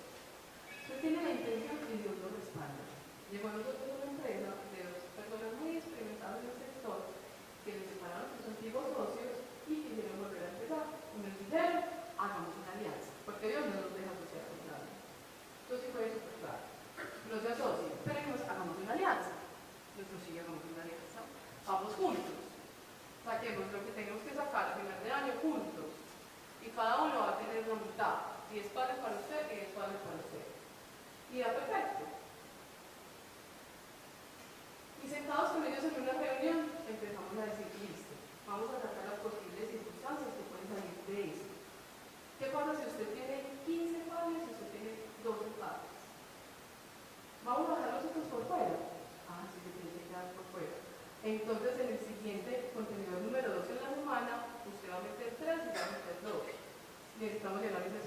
Usted tiene la intención y Dios lo respalda. Llegó a nosotros una empresa de 2 personas muy experimentadas en el sector que nos separaron de sus antiguos socios y quisieron volver a empezar. Y nos dijeron, hagamos una alianza, porque Dios no nos deja asociar con nadie. Entonces fue súper claro. No se asocien, pero hagamos una alianza. Nosotros sí hagamos una alianza. Vamos juntos. Saquemos lo que tenemos que sacar a final de año juntos. Y cada uno va a tener una mitad. 10 pares para usted y 10 pares para usted. Y da perfecto. Y sentados con ellos en una reunión, empezamos a decir, listo, vamos a tratar las posibles circunstancias que pueden salir de esto. ¿Qué pasa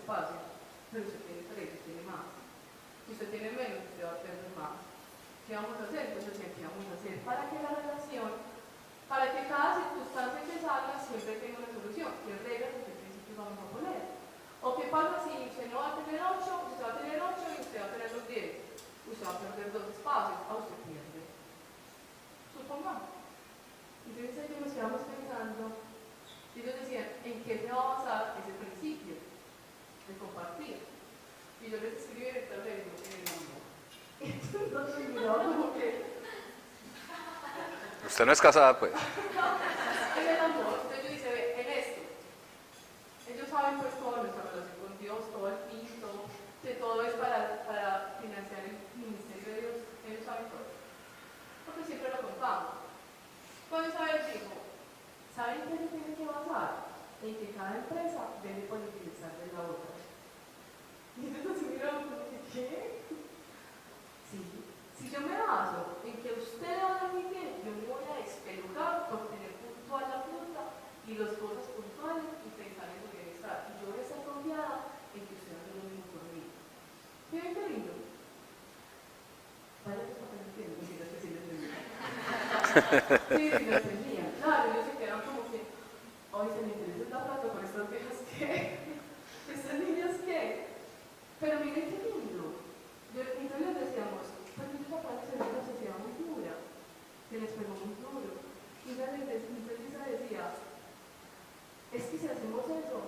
espacio, pero usted tiene 3, usted tiene más. Si usted tiene menos, usted va a tener más. ¿Qué vamos a hacer? Entonces, ¿qué vamos a hacer? Para que la relación, para que cada circunstancia que salga siempre tenga una solución. ¿Qué reglas y qué principios vamos a poner? ¿O qué pasa si usted no va a tener 8, usted va a tener 8 y usted va a tener los 10? Usted va a perder 2 espacios, a usted pierde. Supongamos. Entonces ellos nos quedamos pensando, y ellos decían, ¿en qué se va a basar ese principio de compartir? Y yo les escribí en el tablero, en el amor. Entonces me miraba como que... Usted no es casada, pues. En el amor, entonces yo dice, ve, en esto. Ellos saben pues toda nuestra relación con Dios, todo el piso, que todo es para financiar el ministerio de Dios. Ellos saben todo. Porque siempre lo contamos. Cuando Isabel dijo, ¿saben qué se tiene que basar? En que cada empresa debe politizar de la otra. Y entonces se miraron como que, ¿qué? Sí. Si yo me baso en que usted le va a dar muy bien, yo me voy a espelucar por tener puntual la fruta y las cosas puntuales y pensar en su bienestar. Y yo voy a estar confiada en que usted hace lo mismo por mí. ¿Qué ven qué lindo? Vaya que está permitiendo, que sí les entendía. Sí, sí lo entendían. Claro, ellos se quedaron como que, hoy se me interesa esta plata por estas viejas que, estas niñas que. Pero miren qué lindo. Entonces les decíamos, pues mis papás se ven una sociedad muy dura, que les pegó muy duro. Y entonces Lisa decía, es que si hacemos eso,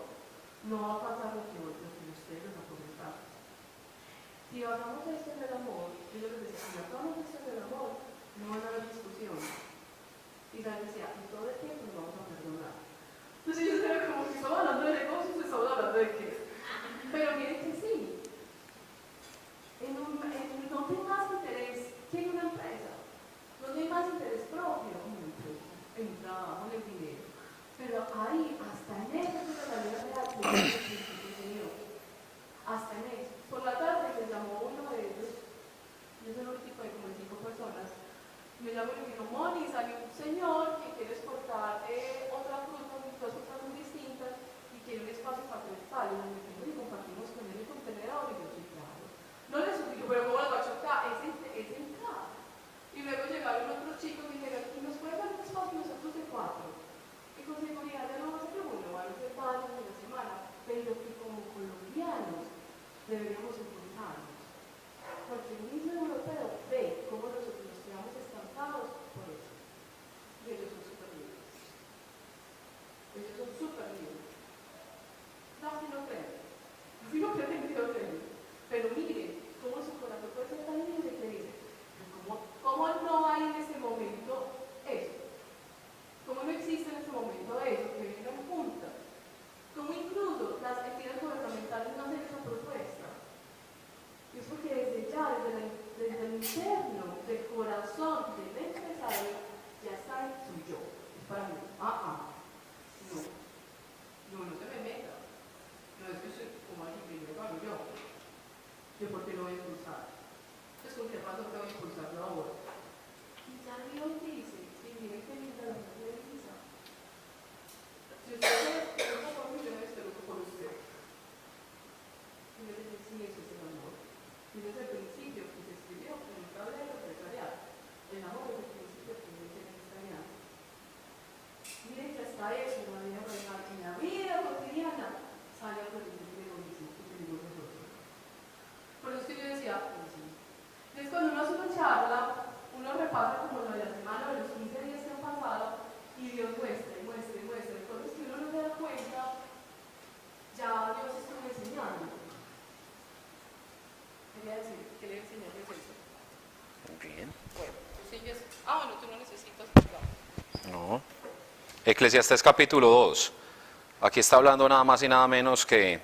no va a pasar lo que ustedes les ha comentado. Si basamos esto en el amor, yo les decía, si basamos esto en el amor, no van a haber discusiones. Y Isabel decía, y todo el tiempo nos vamos a perdonar. Entonces ellos eran como que estamos hablando de negocios, estamos hablando de qué. Pero miren que sí. No hay más interés que en una empresa. No hay más interés propio en una empresa, en un trabajo, en el dinero. Pero ahí, hasta en eso es la vida real que es el principio de Dios. Hasta en eso. Por la tarde me llamó uno de ellos, yo soy un equipo de como 5 personas, me llamó y me dijo, Moni, salió un señor que quiere exportar otra fruta, 2 frutas muy distintas, y quiere un espacio para que les sale. Y me dijo, y compartimos con él el contenedor, y yo, sí, claro. No le suplico, pero ¿cómo lo va a chocar? Es en casa. Y luego llegaron otros chicos y dijeron, ¿y nos pueden dar un espacio nosotros de 4? Y con seguridad ya no va a ser uno, van a ser varios en la semana, pero que como colombianos deberíamos impulsarnos. Porque el mismo europeo ve cómo nosotros nos quedamos estancados por eso. Y ellos son súper libres. Ellos son súper libres. No, si no creen. Si no creen, que no creen. Pero miren cómo su corazón puede ser tan libre que dice, ¿cómo no hay en este momento eso? ¿Cómo no existe en este momento eso? Que vengan juntas. ¿Cómo incluso las entidades gubernamentales no hacen esa propuesta? Y es porque desde ya, desde el interno, del corazón del empresario, ya está en su yo. Es para mí, no se me meta. No es que soy como alguien primero lo hago yo. Yo porque lo voy a impulsar. Entonces, ¿con qué paso que voy a impulsarlo ahora? Y ya Dios dice, y miren qué linda la frase de Lisa. Si usted me lucha por mí, yo me lucho por usted. Y me dice, sí, eso es el amor. Y ese es el principio que se escribió en el tablero empresarial. El amor es el principio que dice en esta alianza. Miren que hasta eso, en la vida real, en la vida cotidiana, sale algo del principio de lo mismo que tenemos nosotros. Por eso es que yo decía, entonces cuando uno hace una charla, uno repasa como lo de la semana o los 15 días que han pasado y Dios muestra y muestra y muestra. Entonces que uno no se da cuenta, ya Dios está enseñando. Quería decir, ¿qué le enseñó Dios eso? Bien. Bueno, tú sigues. Bueno, tú no necesitas juzgar. No. Eclesiastés capítulo 2. Aquí está hablando nada más y nada menos que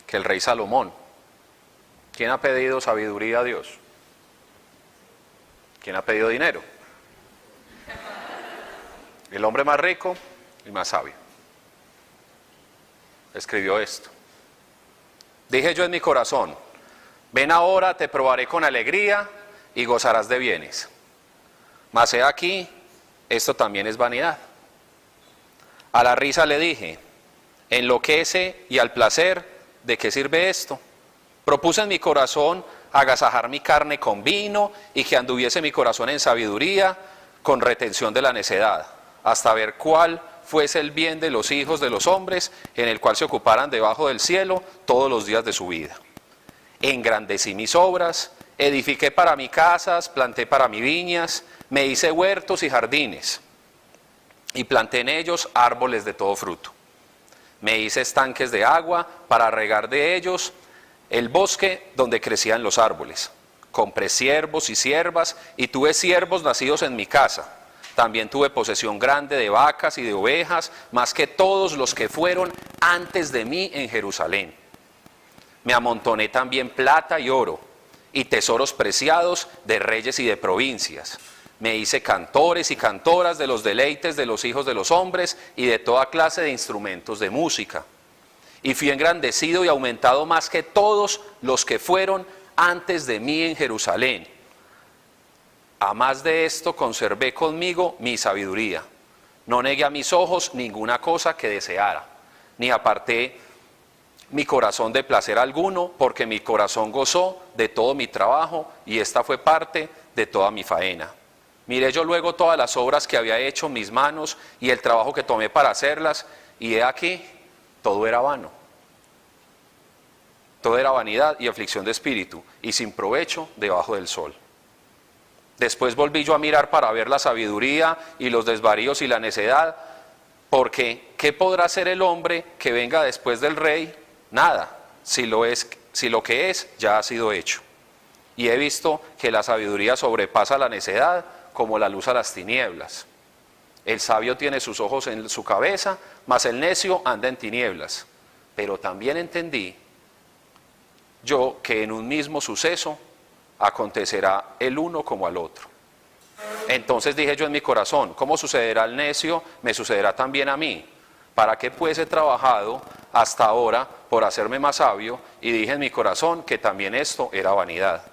el rey Salomón. ¿Quién ha pedido sabiduría a Dios? ¿Quién ha pedido dinero? El hombre más rico y más sabio. Escribió esto. Dije yo en mi corazón, ven ahora, te probaré con alegría y gozarás de bienes. Mas he aquí, esto también es vanidad. A la risa le dije, enloquece y al placer ¿de qué sirve esto? Propuse en mi corazón agasajar mi carne con vino y que anduviese mi corazón en sabiduría, con retención de la necedad, hasta ver cuál fuese el bien de los hijos de los hombres, en el cual se ocuparan debajo del cielo todos los días de su vida. Engrandecí mis obras, edifiqué para mí casas, planté para mí viñas, me hice huertos y jardines, y planté en ellos árboles de todo fruto. Me hice estanques de agua para regar de ellos el bosque donde crecían los árboles. Compré siervos y siervas, y tuve siervos nacidos en mi casa. También tuve posesión grande de vacas y de ovejas, más que todos los que fueron antes de mí en Jerusalén. Me amontoné también plata y oro, y tesoros preciados de reyes y de provincias. Me hice cantores y cantoras de los deleites de los hijos de los hombres y de toda clase de instrumentos de música. Y fui engrandecido y aumentado más que todos los que fueron antes de mí en Jerusalén. A más de esto conservé conmigo mi sabiduría. No negué a mis ojos ninguna cosa que deseara, ni aparté mi corazón de placer alguno, porque mi corazón gozó de todo mi trabajo, y esta fue parte de toda mi faena. Miré yo luego todas las obras que había hecho mis manos y el trabajo que tomé para hacerlas, y he aquí, todo era vano. Todo era vanidad y aflicción de espíritu, y sin provecho debajo del sol. Después volví yo a mirar para ver la sabiduría y los desvaríos y la necedad, porque ¿qué podrá hacer el hombre que venga después del rey? Nada, si lo que es ya ha sido hecho. Y he visto que la sabiduría sobrepasa la necedad como la luz a las tinieblas. El sabio tiene sus ojos en su cabeza, mas el necio anda en tinieblas. Pero también entendí yo que en un mismo suceso acontecerá el uno como al otro. Entonces dije yo en mi corazón, ¿cómo sucederá al necio? Me sucederá también a mí. ¿Para qué pues he trabajado hasta ahora por hacerme más sabio? Y dije en mi corazón que también esto era vanidad.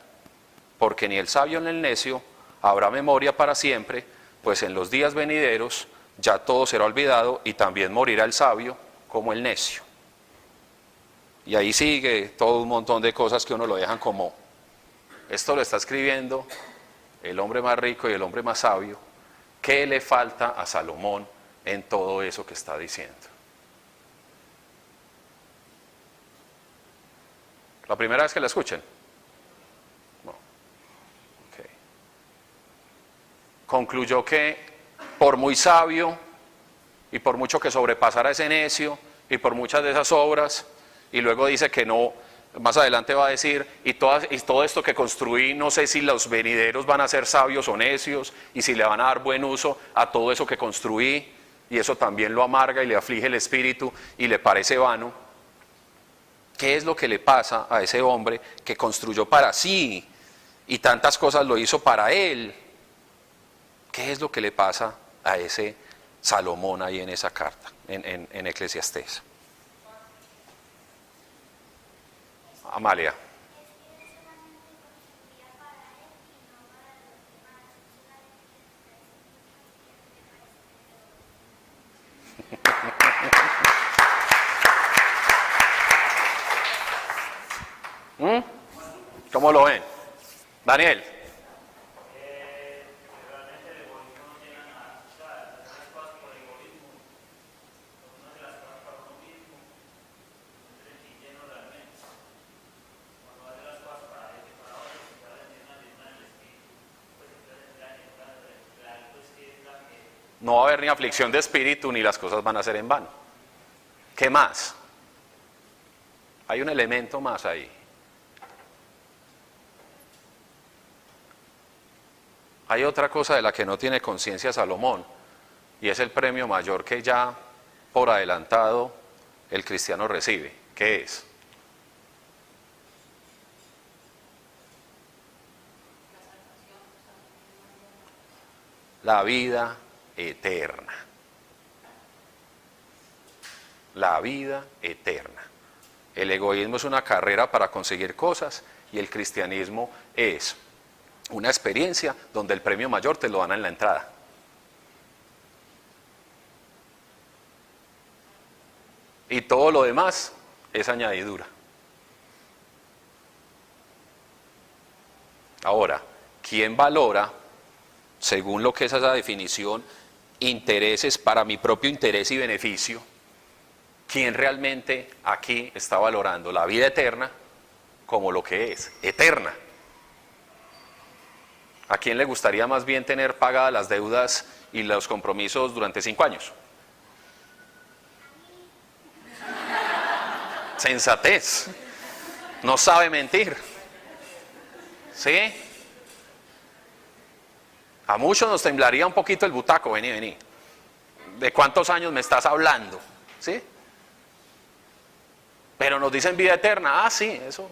Porque ni el sabio ni el necio habrá memoria para siempre, pues en los días venideros ya todo será olvidado, y también morirá el sabio como el necio. Y ahí sigue todo un montón de cosas que uno lo dejan como, esto lo está escribiendo el hombre más rico y el hombre más sabio. ¿Qué le falta a Salomón en todo eso que está diciendo? ¿La primera vez que la escuchen? No. Okay. Concluyó que por muy sabio y por mucho que sobrepasara ese necio y por muchas de esas obras, y luego dice que no, más adelante va a decir, y todo esto que construí, no sé si los venideros van a ser sabios o necios, y si le van a dar buen uso a todo eso que construí, y eso también lo amarga y le aflige el espíritu y le parece vano. ¿Qué es lo que le pasa a ese hombre que construyó para sí y tantas cosas lo hizo para él? ¿Qué es lo que le pasa a ese Salomón ahí en esa carta, en Eclesiastés? Amalia. ¿Cómo lo ven? Daniel. No va a haber ni aflicción de espíritu, ni las cosas van a ser en vano. ¿Qué más? Hay un elemento más ahí. Hay otra cosa de la que no tiene conciencia Salomón, y es el premio mayor que ya por adelantado el cristiano recibe. ¿Qué es? La vida eterna. La vida eterna. El egoísmo es una carrera para conseguir cosas, y el cristianismo es una experiencia donde el premio mayor te lo dan en la entrada. Y todo lo demás es añadidura. Ahora, ¿quién valora, según lo que es esa definición, intereses para mi propio interés y beneficio? ¿Quién realmente aquí está valorando la vida eterna como lo que es, eterna? ¿A quién le gustaría más bien tener pagadas las deudas y los compromisos durante 5 años? Sensatez. No sabe mentir. ¿Sí? A muchos nos temblaría un poquito el butaco. Vení, vení. ¿De cuántos años me estás hablando? ¿Sí? Pero nos dicen vida eterna. Ah, sí, eso.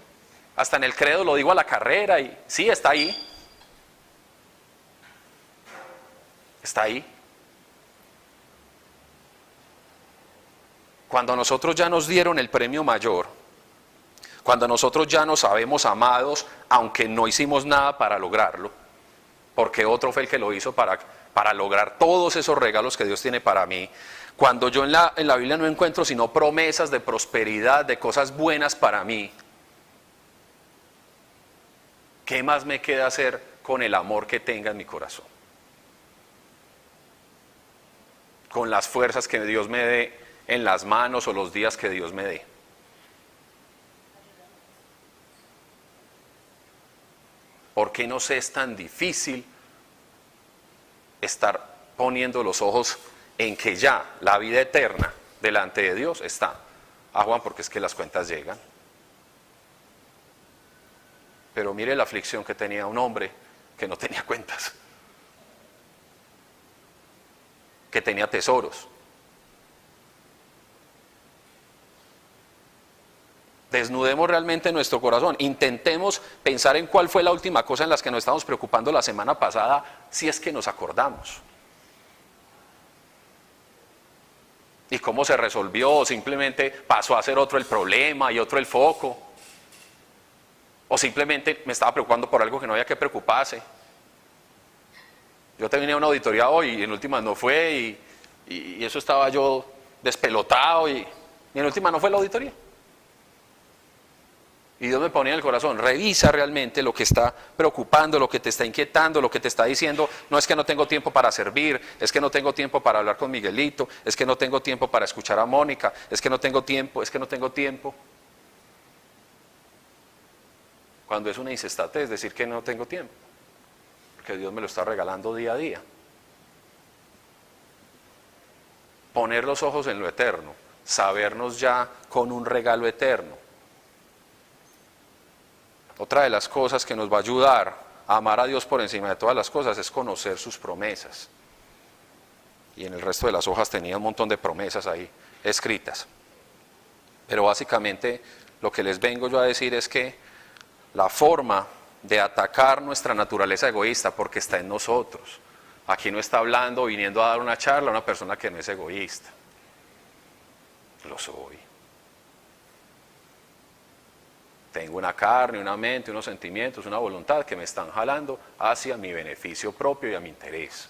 Hasta en el credo lo digo a la carrera y sí, está ahí. Está ahí. Cuando a nosotros ya nos dieron el premio mayor, cuando nosotros ya nos sabemos amados, aunque no hicimos nada para lograrlo, porque otro fue el que lo hizo para lograr todos esos regalos que Dios tiene para mí, cuando yo en la Biblia no encuentro sino promesas de prosperidad, de cosas buenas para mí, ¿qué más me queda hacer con el amor que tenga en mi corazón? Con las fuerzas que Dios me dé en las manos o los días que Dios me dé. ¿Por qué nos es tan difícil estar poniendo los ojos en que ya la vida eterna delante de Dios está? Ah, Juan, porque es que las cuentas llegan. Pero mire la aflicción que tenía un hombre que no tenía cuentas, que tenía tesoros. Desnudemos realmente nuestro corazón, intentemos pensar en cuál fue la última cosa en la que nos estamos preocupando la semana pasada, si es que nos acordamos. Y cómo se resolvió, o simplemente pasó a ser otro el problema y otro el foco. O simplemente me estaba preocupando por algo que no había que preocuparse. Yo tenía una auditoría hoy y en última no fue y eso estaba yo despelotado y en última no fue la auditoría. Y Dios me ponía en el corazón, revisa realmente lo que está preocupando, lo que te está inquietando, lo que te está diciendo. No es que no tengo tiempo para servir, es que no tengo tiempo para hablar con Miguelito, es que no tengo tiempo para escuchar a Mónica, es que no tengo tiempo, es que no tengo tiempo. Cuando es una insensatez decir que no tengo tiempo, porque Dios me lo está regalando día a día. Poner los ojos en lo eterno, sabernos ya con un regalo eterno. Otra de las cosas que nos va a ayudar a amar a Dios por encima de todas las cosas es conocer sus promesas. Y en el resto de las hojas tenía un montón de promesas ahí escritas. Pero básicamente lo que les vengo yo a decir es que la forma de atacar nuestra naturaleza egoísta, porque está en nosotros. Aquí no está hablando, viniendo a dar una charla a una persona que no es egoísta. Lo soy. Tengo una carne, una mente, unos sentimientos, una voluntad que me están jalando hacia mi beneficio propio y a mi interés.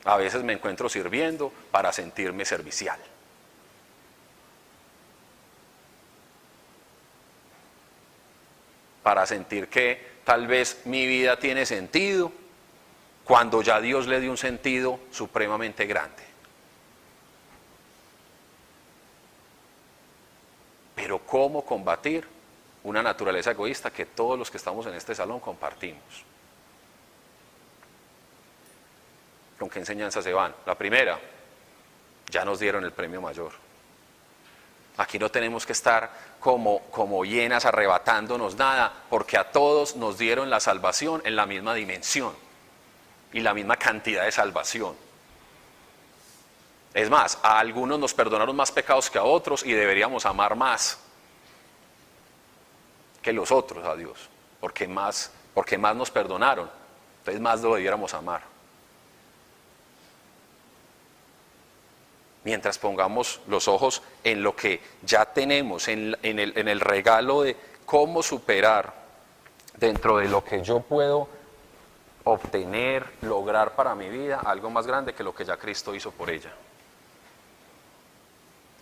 A veces me encuentro sirviendo para sentirme servicial. Para sentir que tal vez mi vida tiene sentido, cuando ya Dios le dio un sentido supremamente grande. Pero ¿cómo combatir una naturaleza egoísta que todos los que estamos en este salón compartimos? ¿Con qué enseñanzas se van? La primera, ya nos dieron el premio mayor. Aquí no tenemos que estar como hienas arrebatándonos nada, porque a todos nos dieron la salvación en la misma dimensión y la misma cantidad de salvación. Es más, a algunos nos perdonaron más pecados que a otros y deberíamos amar más que los otros a Dios, porque más nos perdonaron, entonces más lo debiéramos amar. Mientras pongamos los ojos en lo que ya tenemos, en el regalo de cómo superar dentro de lo que yo puedo obtener, lograr para mi vida, algo más grande que lo que ya Cristo hizo por ella.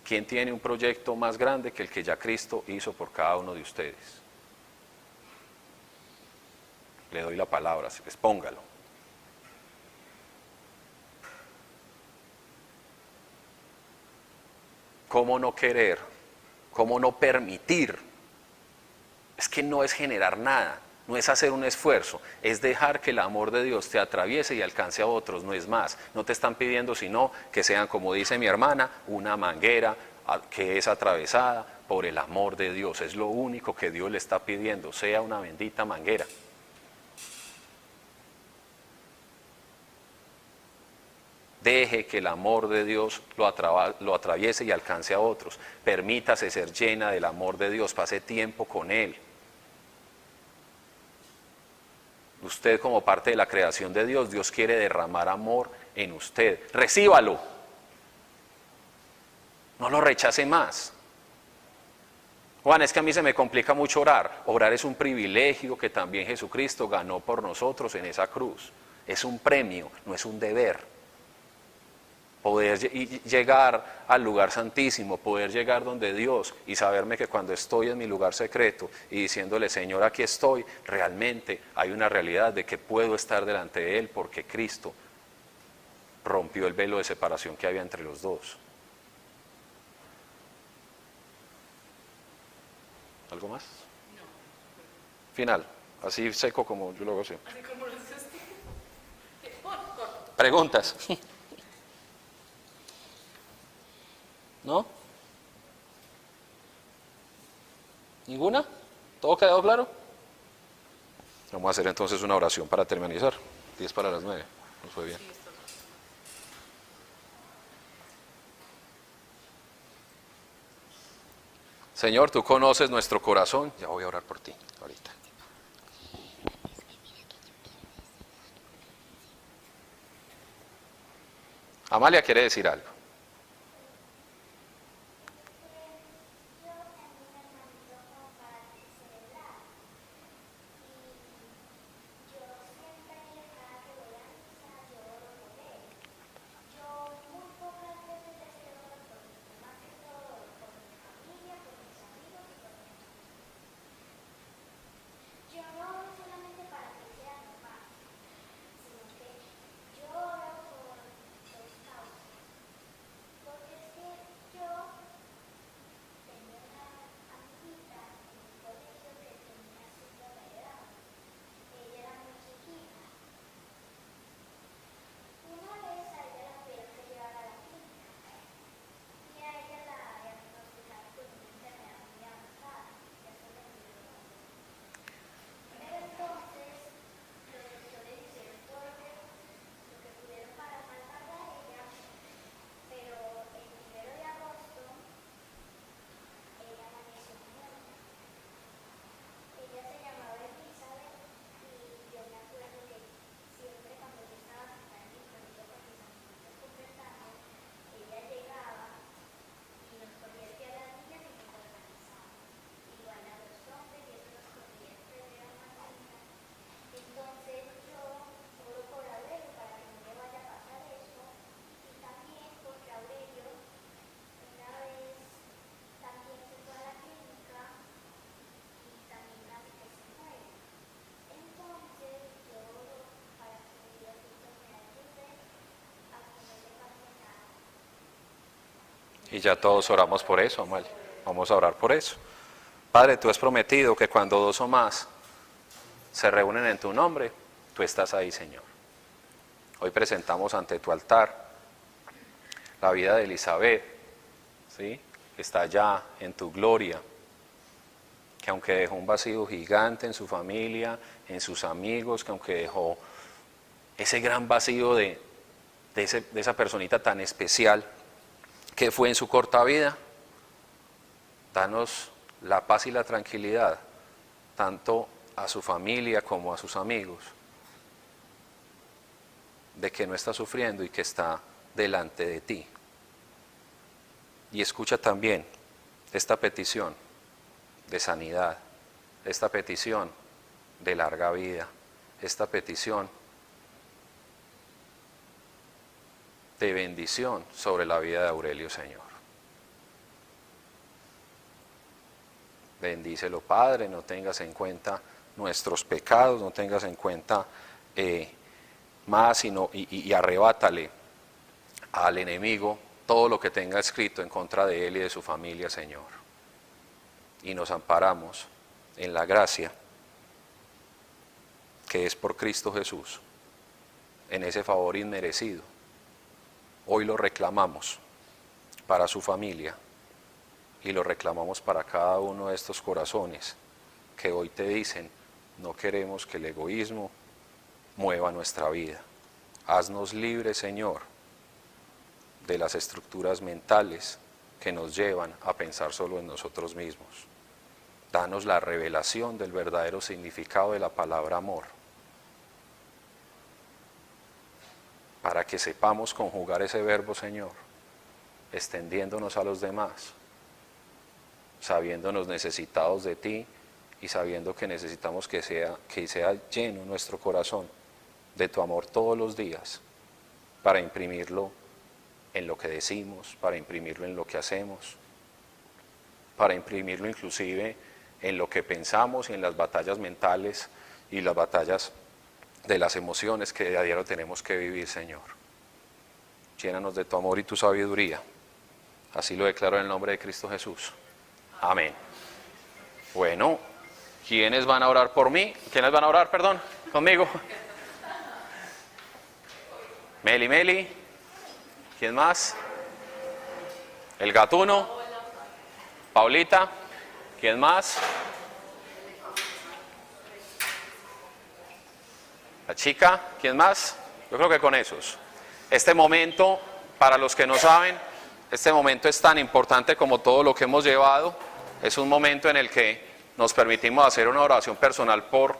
¿Quién tiene un proyecto más grande que el que ya Cristo hizo por cada uno de ustedes? le doy la palabra, así que póngalo. ¿Cómo no querer? ¿Cómo no permitir? Es que no es generar nada, no es hacer un esfuerzo, es dejar que el amor de Dios te atraviese y alcance a otros, no es más. No te están pidiendo sino que sean, como dice mi hermana, una manguera que es atravesada por el amor de Dios. Es lo único que Dios le está pidiendo, sea una bendita manguera. Deje que el amor de Dios lo atraviese y alcance a otros. Permítase ser llena del amor de Dios, pase tiempo con Él. Usted como parte de la creación de Dios, Dios quiere derramar amor en usted. Recíbalo. No lo rechace más. Juan, es que a mí se me complica mucho orar. Orar es un privilegio que también Jesucristo ganó por nosotros en esa cruz. Es un premio, no es un deber. Poder llegar al lugar santísimo, poder llegar donde Dios y saberme que cuando estoy en mi lugar secreto y diciéndole, Señor, aquí estoy, realmente hay una realidad de que puedo estar delante de Él porque Cristo rompió el velo de separación que había entre los dos. ¿Algo más? No. Final, así seco como yo lo hago siempre. Así como lo dices tú. Corto. ¿Preguntas? ¿No? ¿Ninguna? ¿Todo quedó claro? Vamos a hacer entonces una oración para terminar. 10 para las 9. Nos fue bien. Señor, tú conoces nuestro corazón. Ya voy a orar por ti ahorita. Amalia quiere decir algo. Y ya todos oramos por eso, Amalia. Vamos a orar por eso. Padre, tú has prometido que cuando 2 o más se reúnen en tu nombre, tú estás ahí, Señor. Hoy presentamos ante tu altar la vida de Elizabeth, ¿sí? Que está allá en tu gloria, que aunque dejó un vacío gigante en su familia, en sus amigos, que aunque dejó ese gran vacío de esa personita tan especial que fue en su corta vida, danos la paz y la tranquilidad, tanto a su familia como a sus amigos, de que no está sufriendo y que está delante de ti. Y escucha también esta petición de sanidad, esta petición de larga vida, esta petición de bendición sobre la vida de Aurelio, Señor. Bendícelo, Padre, no tengas en cuenta nuestros pecados, no tengas en cuenta más, sino y arrebátale al enemigo todo lo que tenga escrito en contra de él y de su familia, Señor. Y nos amparamos en la gracia que es por Cristo Jesús, en ese favor inmerecido. Hoy lo reclamamos para su familia y lo reclamamos para cada uno de estos corazones que hoy te dicen: no queremos que el egoísmo mueva nuestra vida. Haznos libres, Señor, de las estructuras mentales que nos llevan a pensar solo en nosotros mismos. Danos la revelación del verdadero significado de la palabra amor, para que sepamos conjugar ese verbo, Señor, extendiéndonos a los demás, sabiéndonos necesitados de ti y sabiendo que necesitamos que sea lleno nuestro corazón de tu amor todos los días, para imprimirlo en lo que decimos, para imprimirlo en lo que hacemos, para imprimirlo inclusive en lo que pensamos y en las batallas mentales y las batallas de las emociones que a diario tenemos que vivir, Señor. Llénanos de tu amor y tu sabiduría. Así lo declaro en el nombre de Cristo Jesús. Amén. Bueno, ¿quiénes van a orar por mí? ¿Quiénes van a orar, perdón, conmigo? Meli. ¿Quién más? El gatuno. Paulita. ¿Quién más? La chica. ¿Quién más? Yo creo que con esos. Este momento, para los que no saben, este momento es tan importante como todo lo que hemos llevado. Es un momento en el que nos permitimos hacer una oración personal por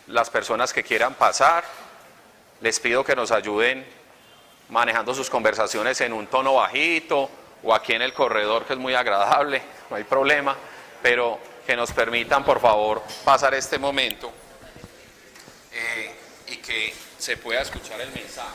las personas que quieran pasar. Les pido que nos ayuden manejando sus conversaciones en un tono bajito o aquí en el corredor, que es muy agradable, no hay problema, pero que nos permitan, por favor, pasar este momento y que se pueda escuchar el mensaje.